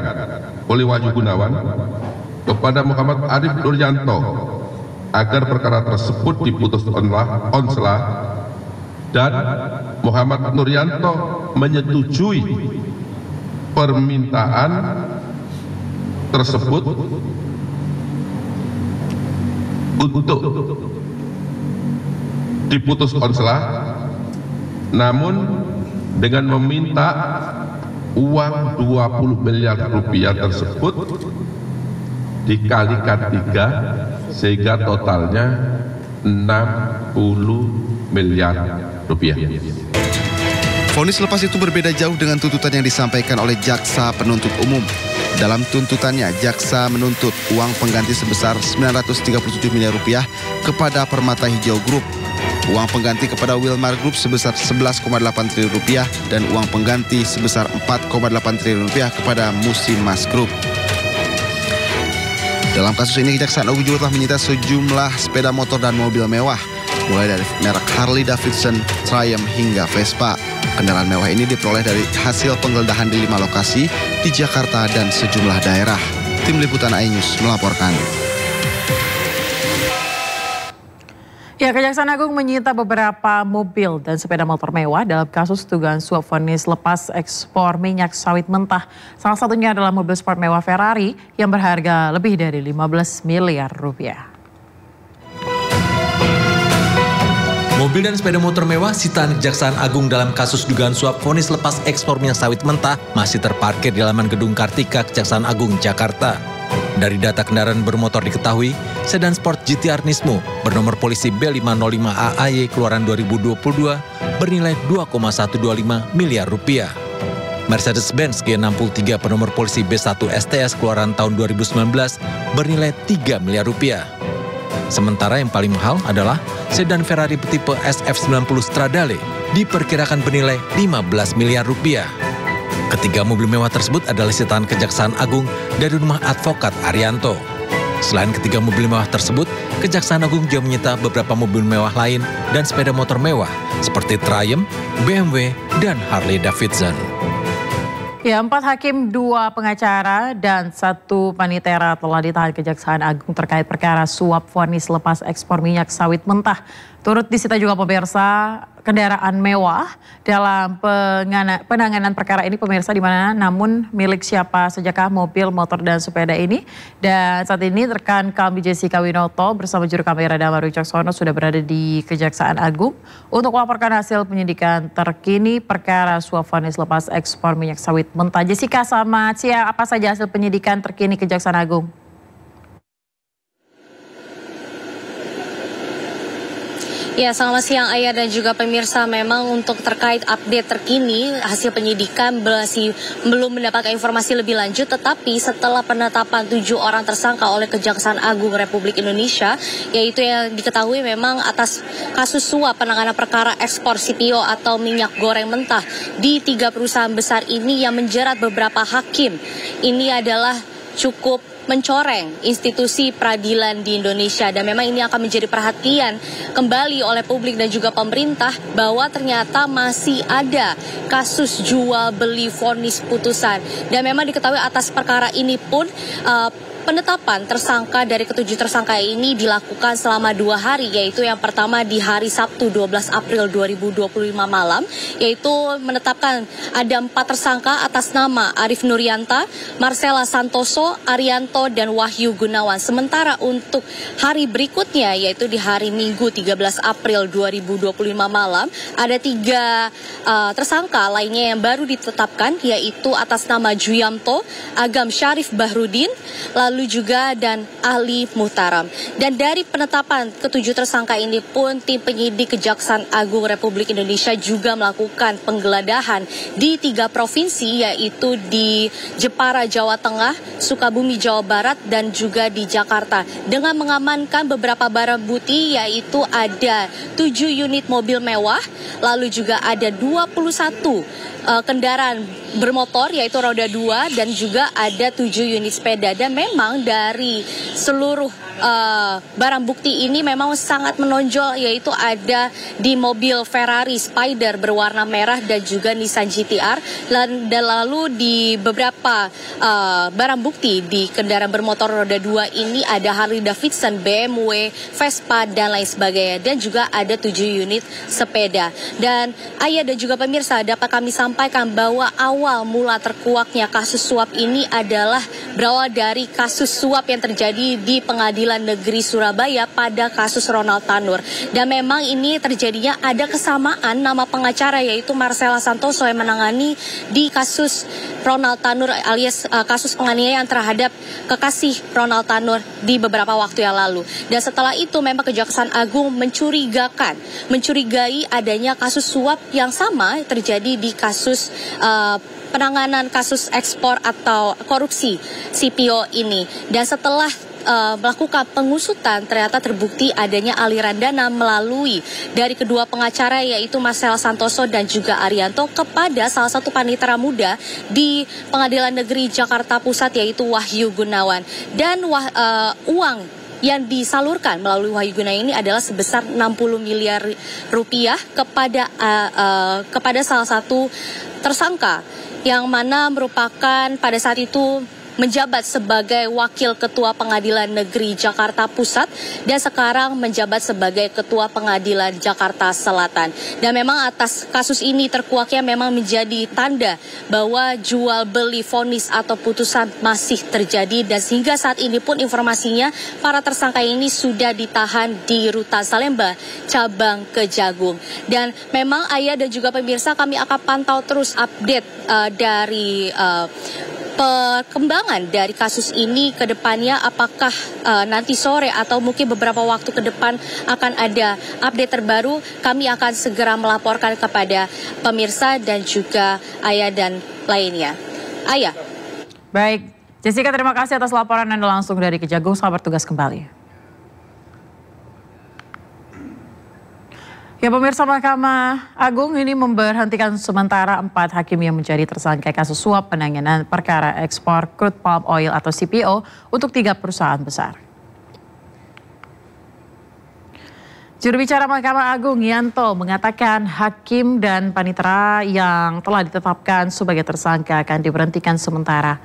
Speaker 20: oleh Wahyu Gunawan kepada Muhammad Arif Nuryanto agar perkara tersebut diputus onslah, dan Muhammad Nuryanto menyetujui permintaan tersebut untuk diputus onslah, namun dengan meminta uang 20 miliar rupiah tersebut dikalikan 3 sehingga totalnya 60 miliar rupiah.
Speaker 19: Vonis lepas itu berbeda jauh dengan tuntutan yang disampaikan oleh jaksa penuntut umum. Dalam tuntutannya, jaksa menuntut uang pengganti sebesar 937 miliar rupiah kepada Permata Hijau Group, uang pengganti kepada Wilmar Group sebesar 11,8 triliun rupiah, dan uang pengganti sebesar 4,8 triliun rupiah kepada Musimas Group. Dalam kasus ini, Kejaksaan Agung juga telah menyita sejumlah sepeda motor dan mobil mewah, mulai dari merek Harley Davidson, Triumph hingga Vespa. Kendaraan mewah ini diperoleh dari hasil penggeledahan di 5 lokasi di Jakarta dan sejumlah daerah. Tim Liputan iNews melaporkan.
Speaker 1: Ya, Kejaksaan Agung menyita beberapa mobil dan sepeda motor mewah dalam kasus dugaan suap vonis lepas ekspor minyak sawit mentah. Salah satunya adalah mobil sport mewah Ferrari yang berharga lebih dari 15 miliar rupiah.
Speaker 21: Mobil dan sepeda motor mewah sitaan Kejaksaan Agung dalam kasus dugaan suap vonis lepas ekspor minyak sawit mentah masih terparkir di halaman Gedung Kartika Kejaksaan Agung, Jakarta. Dari data kendaraan bermotor diketahui, sedan sport GT-R Nismo bernomor polisi B505AAY keluaran 2022 bernilai 2,125 miliar rupiah. Mercedes-Benz G63 bernomor polisi B1 STS keluaran tahun 2019 bernilai 3 miliar rupiah. Sementara yang paling mahal adalah sedan Ferrari tipe SF90 Stradale diperkirakan bernilai 15 miliar rupiah. Ketiga mobil mewah tersebut adalah sitaan Kejaksaan Agung dari rumah advokat Arianto. Selain ketiga mobil mewah tersebut, Kejaksaan Agung juga menyita beberapa mobil mewah lain dan sepeda motor mewah seperti Triumph, BMW, dan Harley Davidson.
Speaker 1: Ya, 4 hakim, 2 pengacara, dan 1 panitera telah ditahan Kejaksaan Agung terkait perkara suap vonis lepas ekspor minyak sawit mentah. Turut disita juga pemirsa kendaraan mewah dalam penanganan perkara ini pemirsa, di mana namun milik siapa sajakah mobil, motor, dan sepeda ini. Dan saat ini rekan kami Jessica Winoto bersama juru kamera Damar Wicaksono sudah berada di Kejaksaan Agung untuk melaporkan hasil penyidikan terkini perkara suap vonis lepas ekspor minyak sawit mentah. Jessica, selamat siang. Apa saja hasil penyidikan terkini Kejaksaan Agung?
Speaker 22: Ya, selamat siang Ayah dan juga pemirsa. Memang untuk terkait update terkini hasil penyidikan masih belum mendapatkan informasi lebih lanjut, tetapi setelah penetapan 7 orang tersangka oleh Kejaksaan Agung Republik Indonesia, yaitu yang diketahui memang atas kasus suap penanganan perkara ekspor CPO atau minyak goreng mentah di 3 perusahaan besar ini yang menjerat beberapa hakim. Ini adalah cukup mencoreng institusi peradilan di Indonesia, dan memang ini akan menjadi perhatian kembali oleh publik dan juga pemerintah bahwa ternyata masih ada kasus jual beli vonis putusan. Dan memang diketahui atas perkara ini pun penetapan tersangka dari ketujuh tersangka ini dilakukan selama 2 hari, yaitu yang pertama di hari Sabtu 12 April 2025 malam, yaitu menetapkan ada 4 tersangka atas nama Arif Nurianta, Marcella Santoso, Arianto, dan Wahyu Gunawan. Sementara untuk hari berikutnya, yaitu di hari Minggu 13 April 2025 malam, ada 3 tersangka lainnya yang baru ditetapkan, yaitu atas nama Juyamto, Agam Syarif Bahrudin, lalu juga dan Ali Muhtaram. Dan dari penetapan ketujuh tersangka ini pun tim penyidik Kejaksaan Agung Republik Indonesia juga melakukan penggeledahan di 3 provinsi, yaitu di Jepara, Jawa Tengah, Sukabumi, Jawa Barat, dan juga di Jakarta, dengan mengamankan beberapa barang bukti, yaitu ada 7 unit mobil mewah, lalu juga ada 21 kendaraan bermotor, yaitu roda 2, dan juga ada 7 unit sepeda. Dan memang dari seluruh barang bukti ini memang sangat menonjol, yaitu ada di mobil Ferrari Spider berwarna merah dan juga Nissan GT-R, dan lalu di beberapa barang bukti di kendaraan bermotor roda 2 ini ada Harley Davidson, BMW, Vespa, dan lain sebagainya, dan juga ada 7 unit sepeda. Dan Ayah dan juga pemirsa, dapat kami sampaikan bahwa awal mula terkuaknya kasus suap ini adalah berawal dari kasus suap yang terjadi di Pengadilan Negeri Surabaya pada kasus Ronald Tanur. Dan memang ini terjadinya ada kesamaan nama pengacara, yaitu Marcella Santoso yang menangani di kasus Ronald Tanur alias kasus penganiayaan terhadap kekasih Ronald Tanur di beberapa waktu yang lalu. Dan setelah itu memang Kejaksaan Agung mencurigai adanya kasus suap yang sama terjadi di kasus penanganan kasus ekspor atau korupsi CPO ini. Dan setelah melakukan pengusutan, ternyata terbukti adanya aliran dana melalui dari kedua pengacara, yaitu Marcella Santoso dan juga Arianto, kepada salah satu panitera muda di Pengadilan Negeri Jakarta Pusat, yaitu Wahyu Gunawan. Dan uang yang disalurkan melalui Wahyu Gunawan ini adalah sebesar 60 miliar rupiah kepada salah satu tersangka, yang mana merupakan pada saat itu menjabat sebagai Wakil Ketua Pengadilan Negeri Jakarta Pusat dan sekarang menjabat sebagai Ketua Pengadilan Jakarta Selatan. Dan memang atas kasus ini terkuaknya memang menjadi tanda bahwa jual beli vonis atau putusan masih terjadi, dan sehingga saat ini pun informasinya para tersangka ini sudah ditahan di Rutan Salemba cabang Kejagung. Dan memang Ayah dan juga pemirsa, kami akan pantau terus update dari perkembangan dari kasus ini ke depannya, apakah nanti sore atau mungkin beberapa waktu ke depan akan ada update terbaru. Kami akan segera melaporkan kepada pemirsa dan juga Ayah dan lainnya. Ayah.
Speaker 1: Baik, Jessica, terima kasih atas laporan Anda langsung dari Kejagung. Selamat bertugas kembali. Ya, pemirsa, Mahkamah Agung ini memberhentikan sementara 4 hakim yang menjadi tersangka kasus suap penanganan perkara ekspor crude palm oil atau CPO untuk 3 perusahaan besar. Juru bicara Mahkamah Agung Yanto mengatakan hakim dan panitera yang telah ditetapkan sebagai tersangka akan diberhentikan sementara.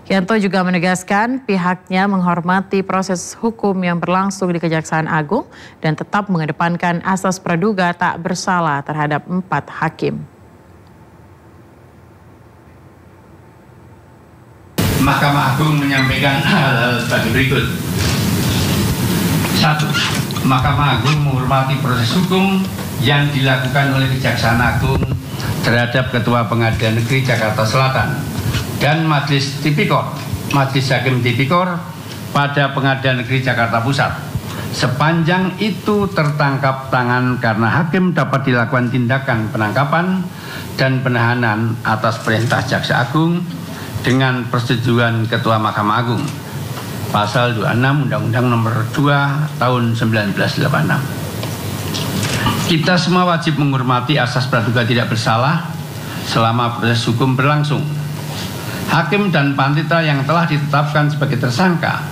Speaker 1: Yanto juga menegaskan pihaknya menghormati proses hukum yang berlangsung di Kejaksaan Agung dan tetap mengedepankan asas praduga tak bersalah terhadap 4 hakim.
Speaker 2: Mahkamah Agung menyampaikan hal-hal sebagai berikut. 1. Mahkamah Agung menghormati proses hukum yang dilakukan oleh Kejaksaan Agung terhadap Ketua Pengadilan Negeri Jakarta Selatan dan Majelis Tipikor, Majelis Hakim Tipikor pada Pengadilan Negeri Jakarta Pusat. Sepanjang itu tertangkap tangan karena hakim dapat dilakukan tindakan penangkapan dan penahanan atas perintah Jaksa Agung dengan persetujuan Ketua Mahkamah Agung. Pasal 26 Undang-Undang Nomor 2 Tahun 1986. Kita semua wajib menghormati asas praduga tidak bersalah selama proses hukum berlangsung. Hakim dan panitera yang telah ditetapkan sebagai tersangka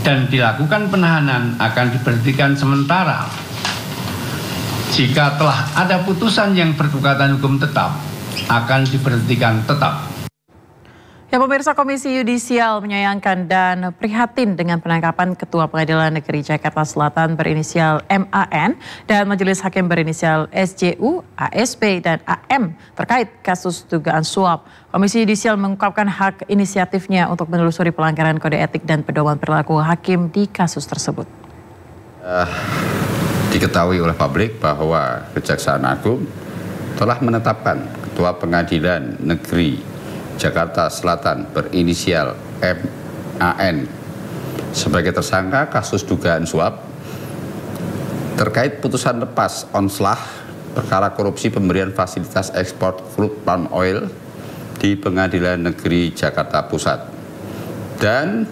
Speaker 2: dan dilakukan penahanan akan diberhentikan sementara. Jika telah ada putusan yang berkekuatan hukum tetap, akan diberhentikan tetap.
Speaker 1: Ya, pemirsa, Komisi Yudisial menyayangkan dan prihatin dengan penangkapan Ketua Pengadilan Negeri Jakarta Selatan berinisial MAN dan Majelis Hakim berinisial SJU, ASP, dan AM terkait kasus dugaan suap. Komisi Yudisial mengungkapkan hak inisiatifnya untuk menelusuri pelanggaran kode etik dan pedoman perilaku hakim di kasus tersebut.
Speaker 4: Diketahui oleh publik bahwa Kejaksaan Agung telah menetapkan Ketua Pengadilan Negeri Jakarta Selatan berinisial MAN sebagai tersangka kasus dugaan suap terkait putusan lepas onslah perkara korupsi pemberian fasilitas ekspor crude palm oil di Pengadilan Negeri Jakarta Pusat. Dan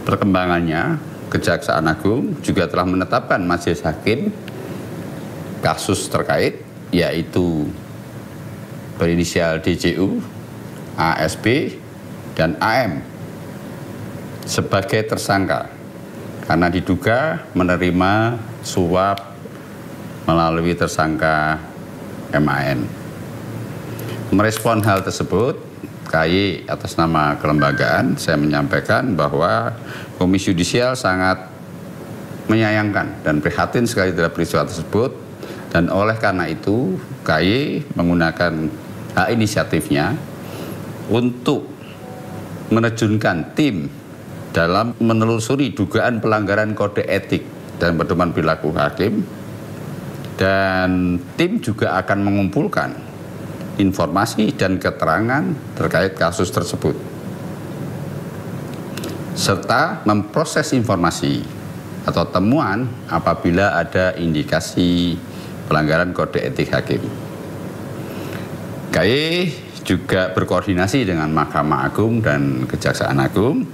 Speaker 4: perkembangannya, Kejaksaan Agung juga telah menetapkan majelis hakim kasus terkait, yaitu berinisial DJU, ASP, dan AM sebagai tersangka karena diduga menerima suap melalui tersangka MAN. Merespon hal tersebut, KY atas nama kelembagaan, saya menyampaikan bahwa Komisi Yudisial sangat menyayangkan dan prihatin sekali terhadap peristiwa tersebut, dan oleh karena itu KY menggunakan hak inisiatifnya untuk menerjunkan tim dalam menelusuri dugaan pelanggaran kode etik dan pedoman perilaku hakim, dan tim juga akan mengumpulkan informasi dan keterangan terkait kasus tersebut serta memproses informasi atau temuan apabila ada indikasi pelanggaran kode etik hakim. KY juga berkoordinasi dengan Mahkamah Agung dan Kejaksaan Agung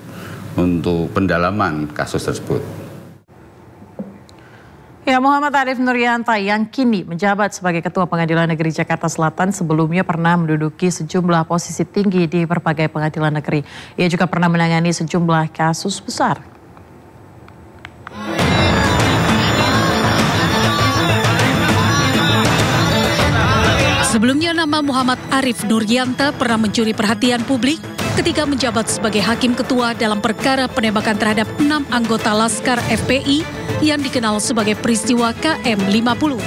Speaker 4: untuk pendalaman kasus tersebut.
Speaker 1: Ya, Muhammad Arif Nurianta yang kini menjabat sebagai Ketua Pengadilan Negeri Jakarta Selatan sebelumnya pernah menduduki sejumlah posisi tinggi di berbagai pengadilan negeri. Ia juga pernah menangani sejumlah kasus besar.
Speaker 5: Sebelumnya nama Muhammad Arif Nurianta pernah mencuri perhatian publik ketika menjabat sebagai Hakim Ketua dalam perkara penembakan terhadap 6 anggota Laskar FPI yang dikenal sebagai peristiwa KM50.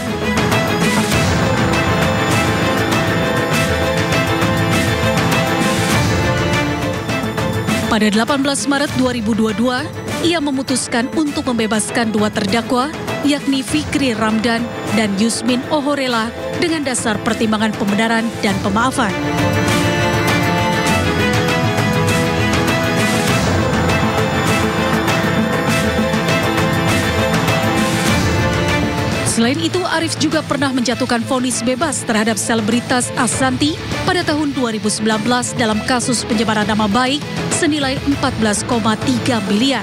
Speaker 5: Pada 18 Maret 2022, ia memutuskan untuk membebaskan 2 terdakwa, yakni Fikri Ramdan dan Yusmin Ohorela dengan dasar pertimbangan pembenaran dan pemaafan. Selain itu, Arif juga pernah menjatuhkan vonis bebas terhadap selebritas Ashanty pada tahun 2019 dalam kasus pencemaran nama baik senilai 14,3 miliar.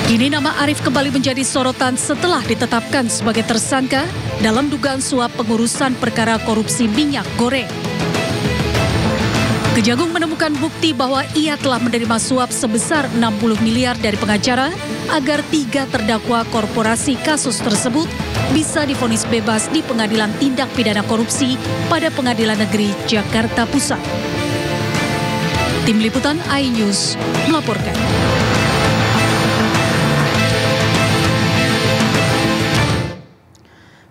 Speaker 5: Kini nama Arif kembali menjadi sorotan setelah ditetapkan sebagai tersangka dalam dugaan suap pengurusan perkara korupsi minyak goreng. Kejagung menemukan bukti bahwa ia telah menerima suap sebesar 60 miliar dari pengacara agar 3 terdakwa korporasi kasus tersebut bisa divonis bebas di Pengadilan Tindak Pidana Korupsi pada Pengadilan Negeri Jakarta Pusat. Tim Liputan iNews melaporkan.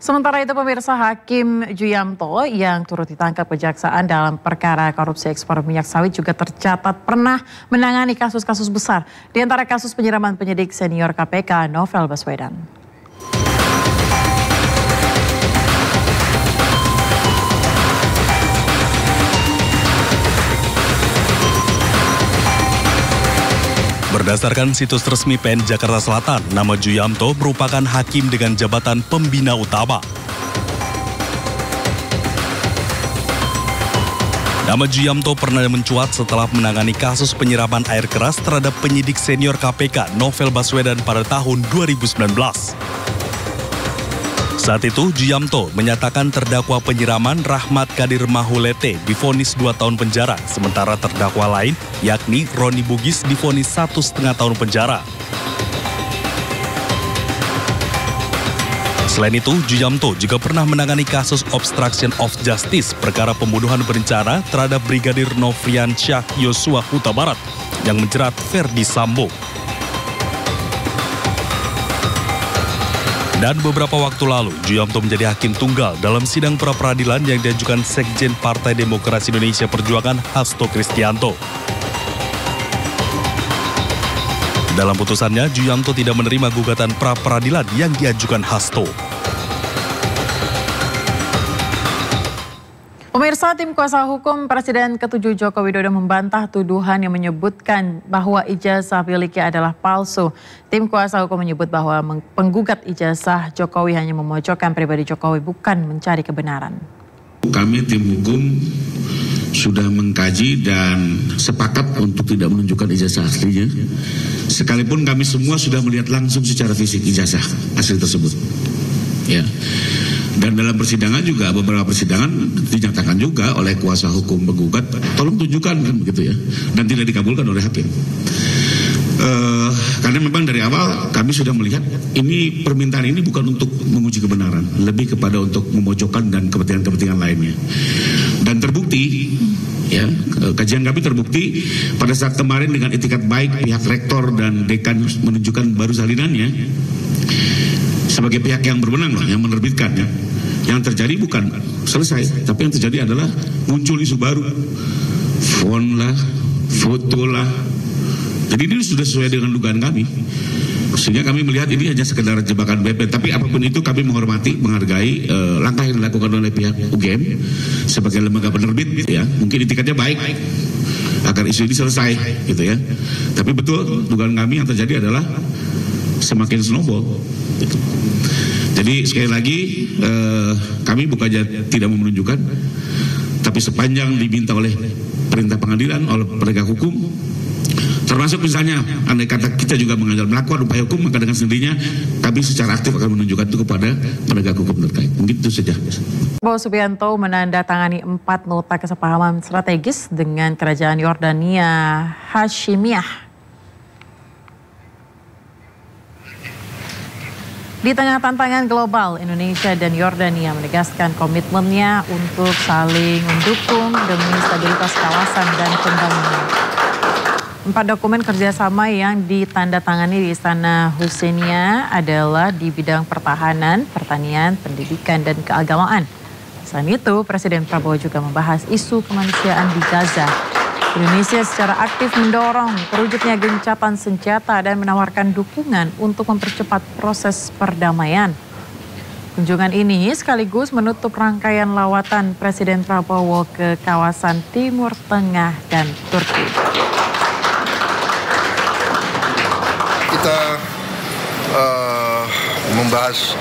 Speaker 1: Sementara itu, pemirsa, Hakim Juyamto yang turut ditangkap Kejaksaan dalam perkara korupsi ekspor minyak sawit juga tercatat pernah menangani kasus-kasus besar, di antara kasus penyiraman penyidik senior KPK Novel Baswedan.
Speaker 8: Berdasarkan situs resmi PN Jakarta Selatan, nama Juyamto merupakan hakim dengan jabatan pembina utama. Nama Juyamto pernah mencuat setelah menangani kasus penyiraman air keras terhadap penyidik senior KPK Novel Baswedan pada tahun 2019. Saat itu, Juyamto menyatakan terdakwa penyiraman Rahmat Kadir Mahulete divonis 2 tahun penjara, sementara terdakwa lain, yakni Roni Bugis, divonis 1,5 tahun penjara. Selain itu, Juyamto juga pernah menangani kasus obstruction of justice perkara pembunuhan berencana terhadap Brigadir Nofrian Syah Yosua Huta Barat yang menjerat Verdi Sambo. Dan beberapa waktu lalu, Juyamto menjadi hakim tunggal dalam sidang pra-peradilan yang diajukan Sekjen Partai Demokrasi Indonesia Perjuangan Hasto Kristianto. Dalam putusannya, Juyamto tidak menerima gugatan pra-peradilan yang diajukan Hasto.
Speaker 1: Pemirsa, tim kuasa hukum Presiden ke-7 Joko Widodo membantah tuduhan yang menyebutkan bahwa ijazah miliknya adalah palsu. Tim kuasa hukum menyebut bahwa penggugat ijazah Jokowi hanya memojokkan pribadi Jokowi, bukan mencari kebenaran.
Speaker 7: Kami tim hukum sudah mengkaji dan sepakat untuk tidak menunjukkan ijazah aslinya. Sekalipun kami semua sudah melihat langsung secara fisik ijazah asli tersebut. Ya. Dan dalam persidangan juga, beberapa persidangan dinyatakan juga oleh kuasa hukum penggugat, tolong tunjukkan, kan begitu ya. Dan tidak dikabulkan oleh hakim. Karena memang dari awal kami sudah melihat ini permintaan ini bukan untuk menguji kebenaran, lebih kepada untuk memojokkan dan kepentingan-kepentingan lainnya. Dan terbukti, ya, kajian kami terbukti pada saat kemarin dengan itikat baik pihak rektor dan dekan menunjukkan baru salinannya sebagai pihak yang berwenang lah, yang menerbitkannya. Yang terjadi bukan selesai, tapi yang terjadi adalah muncul isu baru, font lah, foto lah. Jadi ini sudah sesuai dengan dugaan kami. Sehingga kami melihat ini hanya sekedar jebakan BP. Tapi apapun itu kami menghormati, menghargai langkah yang dilakukan oleh pihak UGM sebagai lembaga penerbit, ya. Mungkin itikadnya baik agar isu ini selesai, gitu ya. Tapi betul dugaan kami yang terjadi adalah semakin snowball, gitu. Jadi sekali lagi kami bukannya tidak mau menunjukkan, tapi sepanjang diminta oleh perintah pengadilan, oleh penegak hukum, termasuk misalnya andai kata kita juga melakukan upaya hukum, maka dengan sendirinya kami secara aktif akan menunjukkan itu kepada penegak hukum terkait. Mungkin itu saja.
Speaker 1: Prabowo Subianto menandatangani 4 nota kesepahaman strategis dengan Kerajaan Yordania Hashimiyah. Di tengah tantangan global, Indonesia dan Yordania menegaskan komitmennya untuk saling mendukung demi stabilitas kawasan dan pembangunan. 4 dokumen kerjasama yang ditandatangani di Istana Huseiniya adalah di bidang pertahanan, pertanian, pendidikan, dan keagamaan. Selain itu, Presiden Prabowo juga membahas isu kemanusiaan di Gaza. Indonesia secara aktif mendorong terwujudnya gencatan senjata dan menawarkan dukungan untuk mempercepat proses perdamaian. Kunjungan ini sekaligus menutup rangkaian lawatan Presiden Prabowo ke kawasan Timur Tengah dan Turki.
Speaker 9: Kita membahas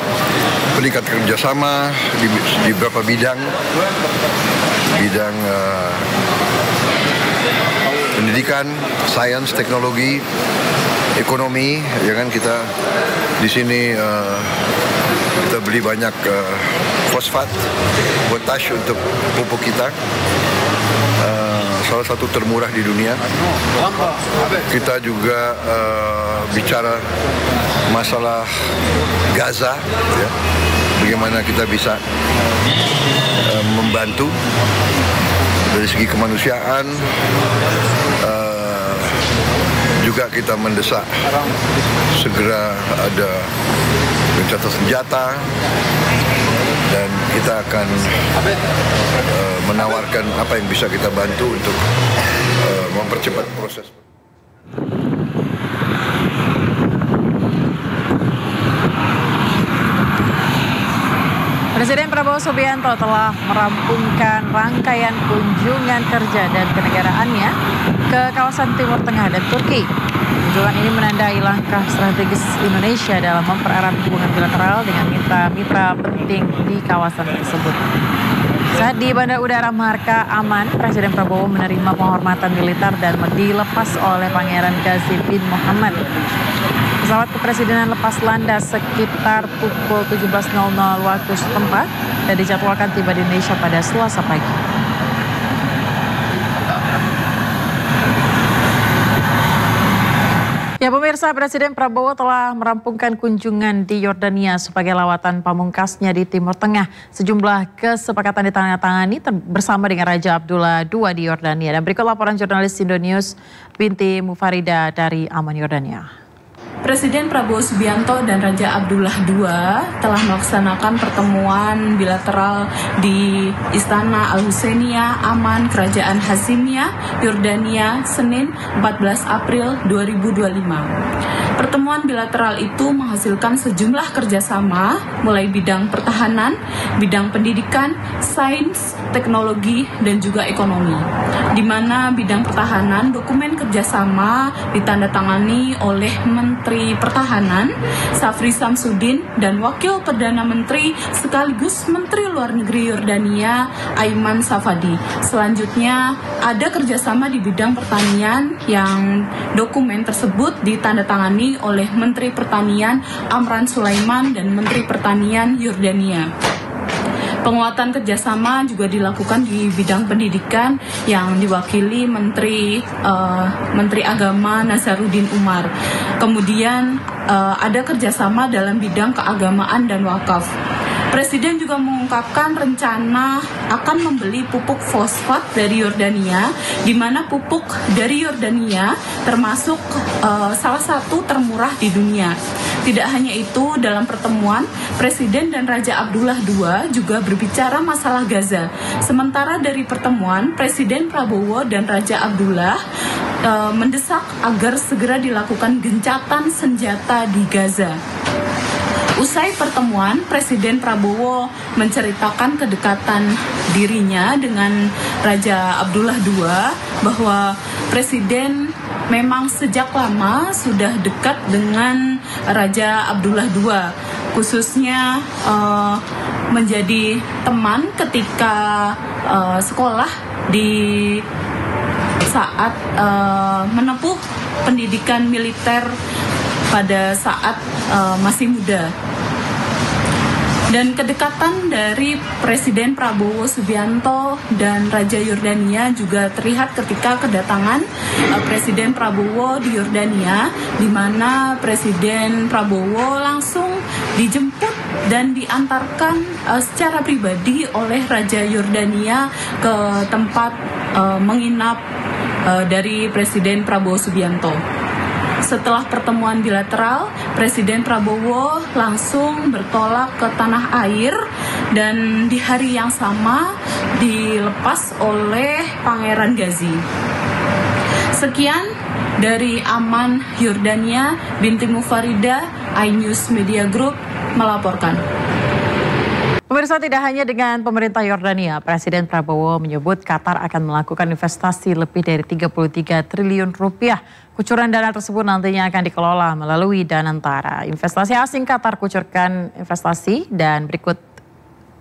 Speaker 9: peningkatan kerjasama di beberapa bidang pendidikan, sains, teknologi, ekonomi, ya kan. Kita di sini kita beli banyak fosfat, potash untuk pupuk kita, salah satu termurah di dunia. Kita juga bicara masalah Gaza, ya. Bagaimana kita bisa membantu dari segi kemanusiaan. Juga kita mendesak segera ada gencatan senjata, dan kita akan menawarkan apa yang bisa kita bantu untuk mempercepat proses.
Speaker 1: Presiden Prabowo Subianto telah merampungkan rangkaian kunjungan kerja dan kenegaraannya ke kawasan Timur Tengah dan Turki. Kunjungan ini menandai langkah strategis Indonesia dalam mempererat hubungan bilateral dengan mitra penting di kawasan tersebut. Saat di Bandar Udara Marka Aman, Presiden Prabowo menerima penghormatan militer dan dilepas oleh Pangeran Ghazi bin Muhammad. Pesawat kepresidenan lepas landas sekitar pukul 17.00 waktu setempat dan dijadwalkan tiba di Indonesia pada Selasa pagi. Ya pemirsa. Pemirsa, Presiden Prabowo telah merampungkan kunjungan di Yordania sebagai lawatan pamungkasnya di Timur Tengah. Sejumlah kesepakatan ditandatangani bersama dengan Raja Abdullah II di Yordania. Dan berikut laporan jurnalis Indonews Binti Mufarida dari Amman, Yordania.
Speaker 11: Presiden Prabowo Subianto dan Raja Abdullah II telah melaksanakan pertemuan bilateral di Istana Al-Husainiyah, Amman, Kerajaan Hashimiyah, Yordania, Senin 14 April 2025. Pertemuan bilateral itu menghasilkan sejumlah kerjasama, mulai bidang pertahanan, bidang pendidikan, sains, teknologi, dan juga ekonomi. Di mana bidang pertahanan, dokumen kerjasama ditandatangani oleh Menteri Pertahanan Safri Samsudin dan Wakil Perdana Menteri sekaligus Menteri Luar Negeri Yordania Aiman Safadi. Selanjutnya ada kerjasama di bidang pertanian yang dokumen tersebut ditandatangani oleh Menteri Pertanian Amran Sulaiman dan Menteri Pertanian Yordania. Penguatan kerjasama juga dilakukan di bidang pendidikan yang diwakili Menteri Agama Nazaruddin Umar. Kemudian ada kerjasama dalam bidang keagamaan dan wakaf. Presiden juga mengungkapkan rencana akan membeli pupuk fosfat dari Yordania, di mana pupuk dari Yordania termasuk salah satu termurah di dunia. Tidak hanya itu, dalam pertemuan, Presiden dan Raja Abdullah II juga berbicara masalah Gaza. Sementara dari pertemuan, Presiden Prabowo dan Raja Abdullah mendesak agar segera dilakukan gencatan senjata di Gaza. Usai pertemuan, Presiden Prabowo menceritakan kedekatan dirinya dengan Raja Abdullah II bahwa Presiden memang sejak lama sudah dekat dengan Raja Abdullah II, khususnya menjadi teman ketika sekolah di saat menempuh pendidikan militer pada saat masih muda. Dan kedekatan dari Presiden Prabowo Subianto dan Raja Yordania juga terlihat ketika kedatangan Presiden Prabowo di Yordania, di mana Presiden Prabowo langsung dijemput dan diantarkan secara pribadi oleh Raja Yordania ke tempat menginap dari Presiden Prabowo Subianto. Setelah pertemuan bilateral, Presiden Prabowo langsung bertolak ke tanah air dan di hari yang sama dilepas oleh Pangeran Ghazi. Sekian dari Amman, Yordania, Binti Mufarida, iNews Media Group melaporkan.
Speaker 1: Pemirsa, tidak hanya dengan pemerintah Yordania, Presiden Prabowo menyebut Qatar akan melakukan investasi lebih dari 33 triliun rupiah. Kucuran dana tersebut nantinya akan dikelola melalui Danantara. Investasi asing Qatar kucurkan investasi dan berikut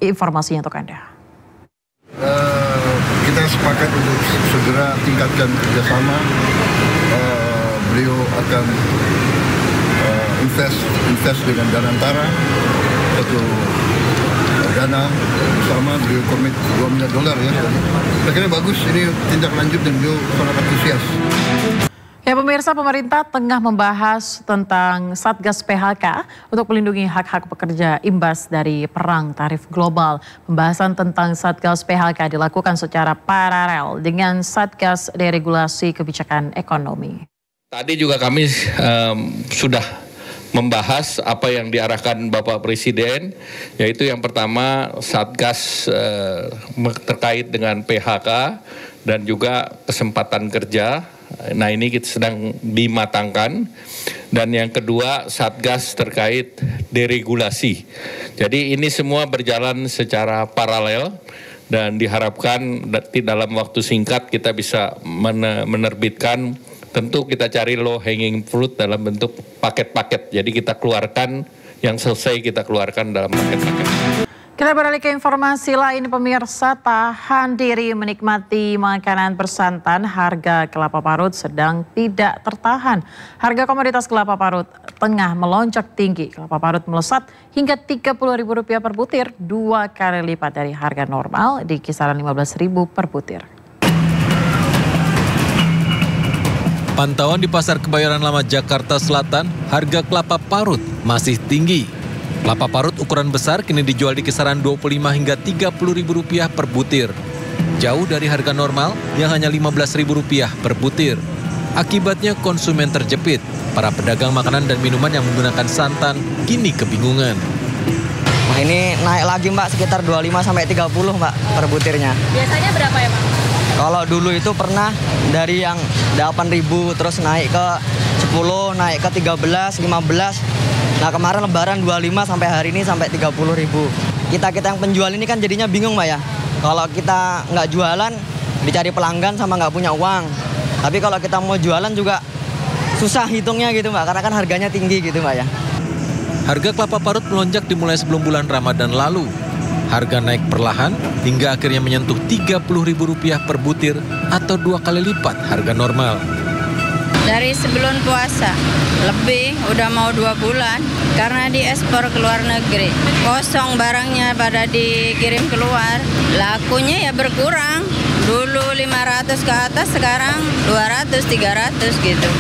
Speaker 1: informasinya untuk Anda.
Speaker 9: Kita sepakat untuk segera tingkatkan kerjasama. Beliau akan invest dengan Danantara, satu dana bersama, beliau komit $2 miliar ya. Saya kira bagus, ini tindak lanjut dan beliau sangat antusias.
Speaker 1: Ya pemirsa, pemerintah tengah membahas tentang Satgas PHK untuk melindungi hak-hak pekerja imbas dari perang tarif global. Pembahasan tentang Satgas PHK dilakukan secara paralel dengan Satgas Deregulasi Kebijakan Ekonomi.
Speaker 12: Tadi juga kami sudah membahas apa yang diarahkan Bapak Presiden, yaitu yang pertama Satgas terkait dengan PHK dan juga kesempatan kerja. Nah ini kita sedang dimatangkan. Dan yang kedua Satgas terkait deregulasi. Jadi ini semua berjalan secara paralel dan diharapkan dalam waktu singkat kita bisa menerbitkan. Tentu kita cari low hanging fruit dalam bentuk paket-paket. Jadi kita keluarkan yang selesai, kita keluarkan dalam paket-paket.
Speaker 1: Kita beralih ke informasi lain, pemirsa. Tahan diri menikmati makanan bersantan, harga kelapa parut sedang tidak tertahan. Harga komoditas kelapa parut tengah melonjak tinggi. Kelapa parut melesat hingga Rp30.000 per butir, 2 kali lipat dari harga normal di kisaran Rp15.000 per butir.
Speaker 21: Pantauan di Pasar Kebayoran Lama Jakarta Selatan, harga kelapa parut masih tinggi. Kelapa parut ukuran besar kini dijual di kisaran Rp25 hingga Rp30.000 per butir. Jauh dari harga normal yang hanya Rp15.000 per butir. Akibatnya konsumen terjepit. Para pedagang makanan dan minuman yang menggunakan santan kini kebingungan.
Speaker 13: Nah ini naik lagi Mbak, sekitar 25 sampai 30 Mbak per butirnya.
Speaker 22: Biasanya berapa ya Pak?
Speaker 13: Kalau dulu itu pernah dari yang 8.000 terus naik ke 10, naik ke 13, 15. Nah kemarin lebaran 25 sampai hari ini sampai 30.000. Kita yang penjual ini kan jadinya bingung Mbak ya. Kalau kita nggak jualan dicari pelanggan sama nggak punya uang. Tapi kalau kita mau jualan juga susah hitungnya gitu Mbak, karena kan harganya tinggi gitu Mbak ya.
Speaker 21: Harga kelapa parut melonjak dimulai sebelum bulan Ramadan lalu. Harga naik perlahan hingga akhirnya menyentuh Rp30.000 per butir atau 2 kali lipat harga normal.
Speaker 14: Dari sebelum puasa, lebih udah mau 2 bulan karena diekspor ke luar negeri. Kosong barangnya pada dikirim keluar, lakunya ya berkurang. Dulu 500 ke atas, sekarang 200, 300 gitu.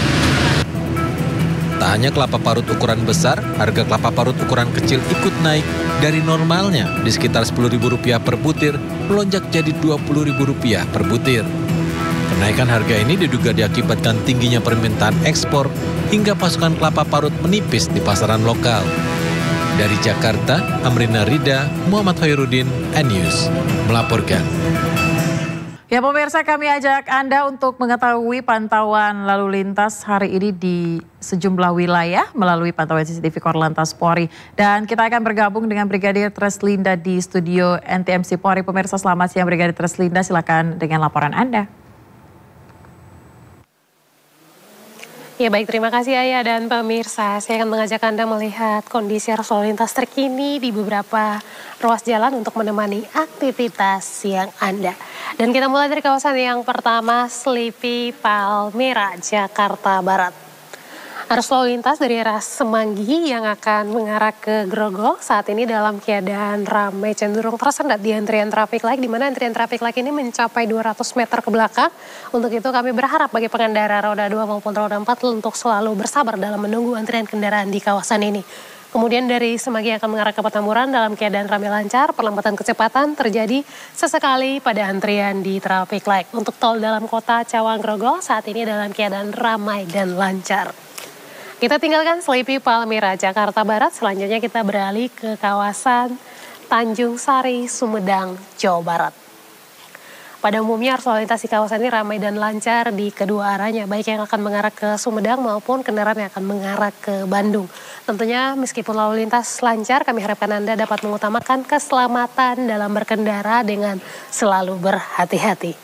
Speaker 21: Tak hanya kelapa parut ukuran besar, harga kelapa parut ukuran kecil ikut naik dari normalnya di sekitar Rp10.000 per butir melonjak jadi Rp20.000 per butir. Kenaikan harga ini diduga diakibatkan tingginya permintaan ekspor hingga pasokan kelapa parut menipis di pasaran lokal. Dari Jakarta, Amrina Rida, Muhammad Hoirudin, N-News melaporkan.
Speaker 1: Ya pemirsa, kami ajak Anda untuk mengetahui pantauan lalu lintas hari ini di sejumlah wilayah melalui pantauan CCTV Korlantas Polri. Dan kita akan bergabung dengan Brigadir Treslinda di studio NTMC Polri. Pemirsa, selamat siang Brigadir Treslinda, silakan dengan laporan Anda.
Speaker 23: Ya baik, terima kasih Ayah dan pemirsa. Saya akan mengajak Anda melihat kondisi arus lalu lintas terkini di beberapa ruas jalan untuk menemani aktivitas siang Anda. Dan kita mulai dari kawasan yang pertama, Slipi Palmera, Jakarta Barat. Arus lalu lintas dari arah Semanggi yang akan mengarah ke Grogol saat ini dalam keadaan ramai, cenderung tersendat di antrian traffic light, di mana antrian traffic light ini mencapai 200 meter ke belakang. Untuk itu kami berharap bagi pengendara roda 2 maupun roda 4 untuk selalu bersabar dalam menunggu antrian kendaraan di kawasan ini. Kemudian dari Semanggi akan mengarah ke Petamburan dalam keadaan ramai lancar, perlambatan kecepatan terjadi sesekali pada antrian di traffic light. Untuk tol dalam kota Cawang Grogol saat ini dalam keadaan ramai dan lancar. Kita tinggalkan Slipi Palmera, Jakarta Barat. Selanjutnya kita beralih ke kawasan Tanjung Sari, Sumedang, Jawa Barat. Pada umumnya arus lalu lintas di kawasan ini ramai dan lancar di kedua arahnya, baik yang akan mengarah ke Sumedang maupun kendaraan yang akan mengarah ke Bandung. Tentunya meskipun lalu lintas lancar, kami harapkan Anda dapat mengutamakan keselamatan dalam berkendara dengan selalu berhati-hati.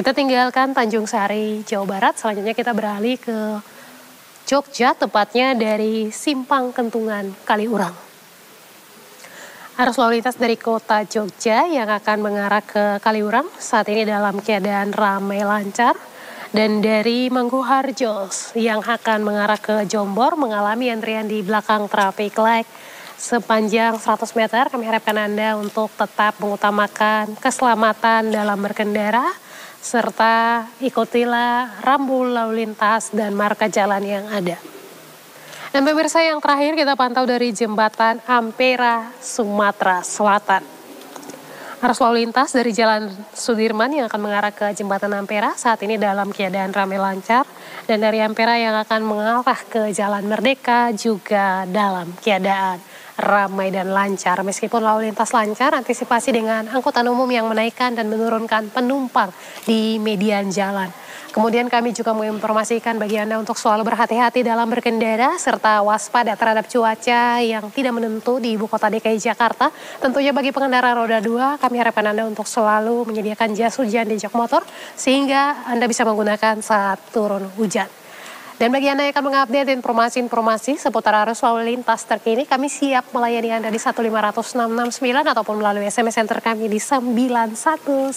Speaker 23: Kita tinggalkan Tanjung Sari, Jawa Barat. Selanjutnya kita beralih ke Jogja, tepatnya dari Simpang Kentungan, Kaliurang. Arus lalu lintas dari kota Jogja yang akan mengarah ke Kaliurang saat ini dalam keadaan ramai lancar. Dan dari Mangkuharjo yang akan mengarah ke Jombor mengalami antrian di belakang traffic light sepanjang 100 meter. Kami harapkan Anda untuk tetap mengutamakan keselamatan dalam berkendara, serta ikutilah rambu lalu lintas dan marka jalan yang ada. Dan pemirsa, yang terakhir kita pantau dari Jembatan Ampera, Sumatera Selatan. Arus lalu lintas dari Jalan Sudirman yang akan mengarah ke Jembatan Ampera saat ini dalam keadaan ramai lancar. Dan dari Ampera yang akan mengarah ke Jalan Merdeka juga dalam keadaan ramai dan lancar. Meskipun lalu lintas lancar, antisipasi dengan angkutan umum yang menaikkan dan menurunkan penumpang di median jalan. Kemudian kami juga menginformasikan bagi Anda untuk selalu berhati-hati dalam berkendara serta waspada terhadap cuaca yang tidak menentu di ibu kota DKI Jakarta. Tentunya bagi pengendara roda 2, kami harapkan Anda untuk selalu menyediakan jas hujan di jok motor sehingga Anda bisa menggunakan saat turun hujan. Dan bagi Anda yang akan mengupdate informasi-informasi seputar arus lalu lintas terkini, kami siap melayani Anda di 1500669 ataupun melalui SMS center kami di 9119.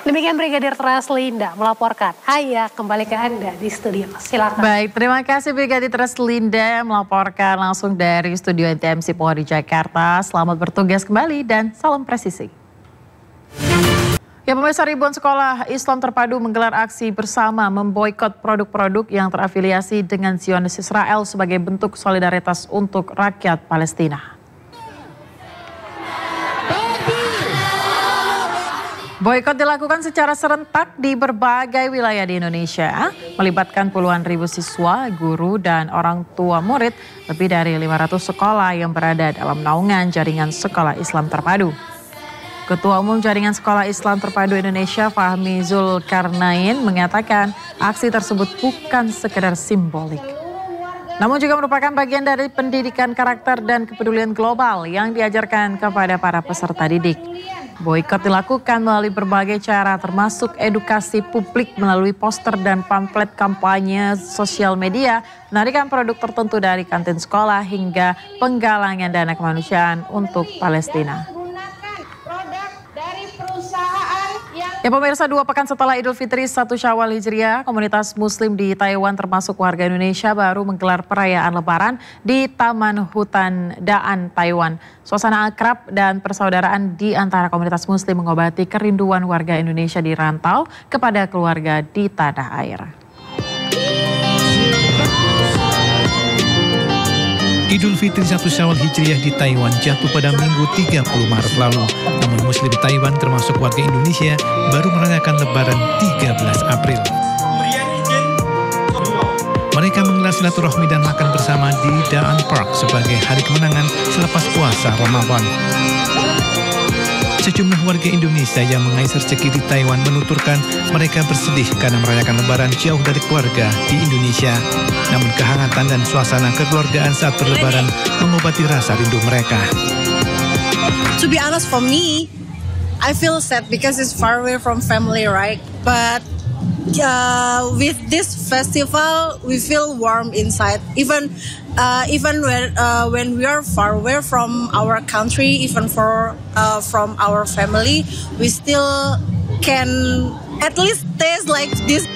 Speaker 23: Demikian Brigadir Treslinda melaporkan. Ayah, kembali ke Anda di studio. Silakan.
Speaker 1: Baik, terima kasih Brigadir Treslinda melaporkan langsung dari studio NTMC Polri Jakarta. Selamat bertugas kembali dan salam presisi. Ya pemirsa, ribuan sekolah Islam terpadu menggelar aksi bersama memboikot produk-produk yang terafiliasi dengan Zionis Israel sebagai bentuk solidaritas untuk rakyat Palestina. Boikot dilakukan secara serentak di berbagai wilayah di Indonesia, melibatkan puluhan ribu siswa, guru, dan orang tua murid, lebih dari 500 sekolah yang berada dalam naungan jaringan sekolah Islam terpadu. Ketua Umum Jaringan Sekolah Islam Terpadu Indonesia, Fahmi Zulkarnain, mengatakan aksi tersebut bukan sekedar simbolik, namun juga merupakan bagian dari pendidikan karakter dan kepedulian global yang diajarkan kepada para peserta didik. Boikot dilakukan melalui berbagai cara, termasuk edukasi publik melalui poster dan pamflet kampanye sosial media, menarikan produk tertentu dari kantin sekolah, hingga penggalangan dana kemanusiaan untuk Palestina. Ya pemirsa, 2 pekan setelah Idul Fitri 1 Syawal Hijriah, komunitas muslim di Taiwan termasuk warga Indonesia baru menggelar perayaan Lebaran di Taman Hutan Daan, Taiwan. Suasana akrab dan persaudaraan di antara komunitas muslim mengobati kerinduan warga Indonesia di rantau kepada keluarga di tanah air.
Speaker 3: Idul Fitri 1 Syawal Hijriah di Taiwan jatuh pada Minggu 30 Maret lalu. Namun Muslim Taiwan termasuk warga Indonesia baru merayakan Lebaran 13 April. Mereka menggelar silaturahmi dan makan bersama di Daan Park sebagai hari kemenangan selepas puasa Ramadan. Sejumlah warga Indonesia yang mengais rezeki di Taiwan menuturkan mereka bersedih karena merayakan Lebaran jauh dari keluarga di Indonesia. Namun kehangatan dan suasana kekeluargaan saat berlebaran mengobati rasa rindu mereka.
Speaker 15: To be honest, for me, I feel sad because it's far away from family, right? But with this festival, we feel warm inside. Even when we are far away from our country, even from our family, we still can at least taste like this.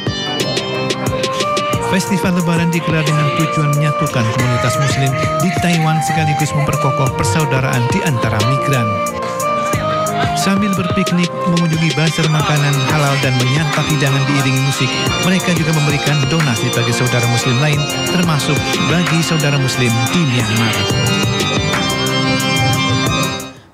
Speaker 3: Festival Lebaran digelar dengan tujuan menyatukan komunitas muslim di Taiwan sekaligus memperkokoh persaudaraan di antara migran. Sambil berpiknik, mengunjungi bazar makanan halal dan menyantap hidangan diiringi musik, mereka juga memberikan donasi bagi saudara muslim lain, termasuk bagi saudara muslim di Myanmar.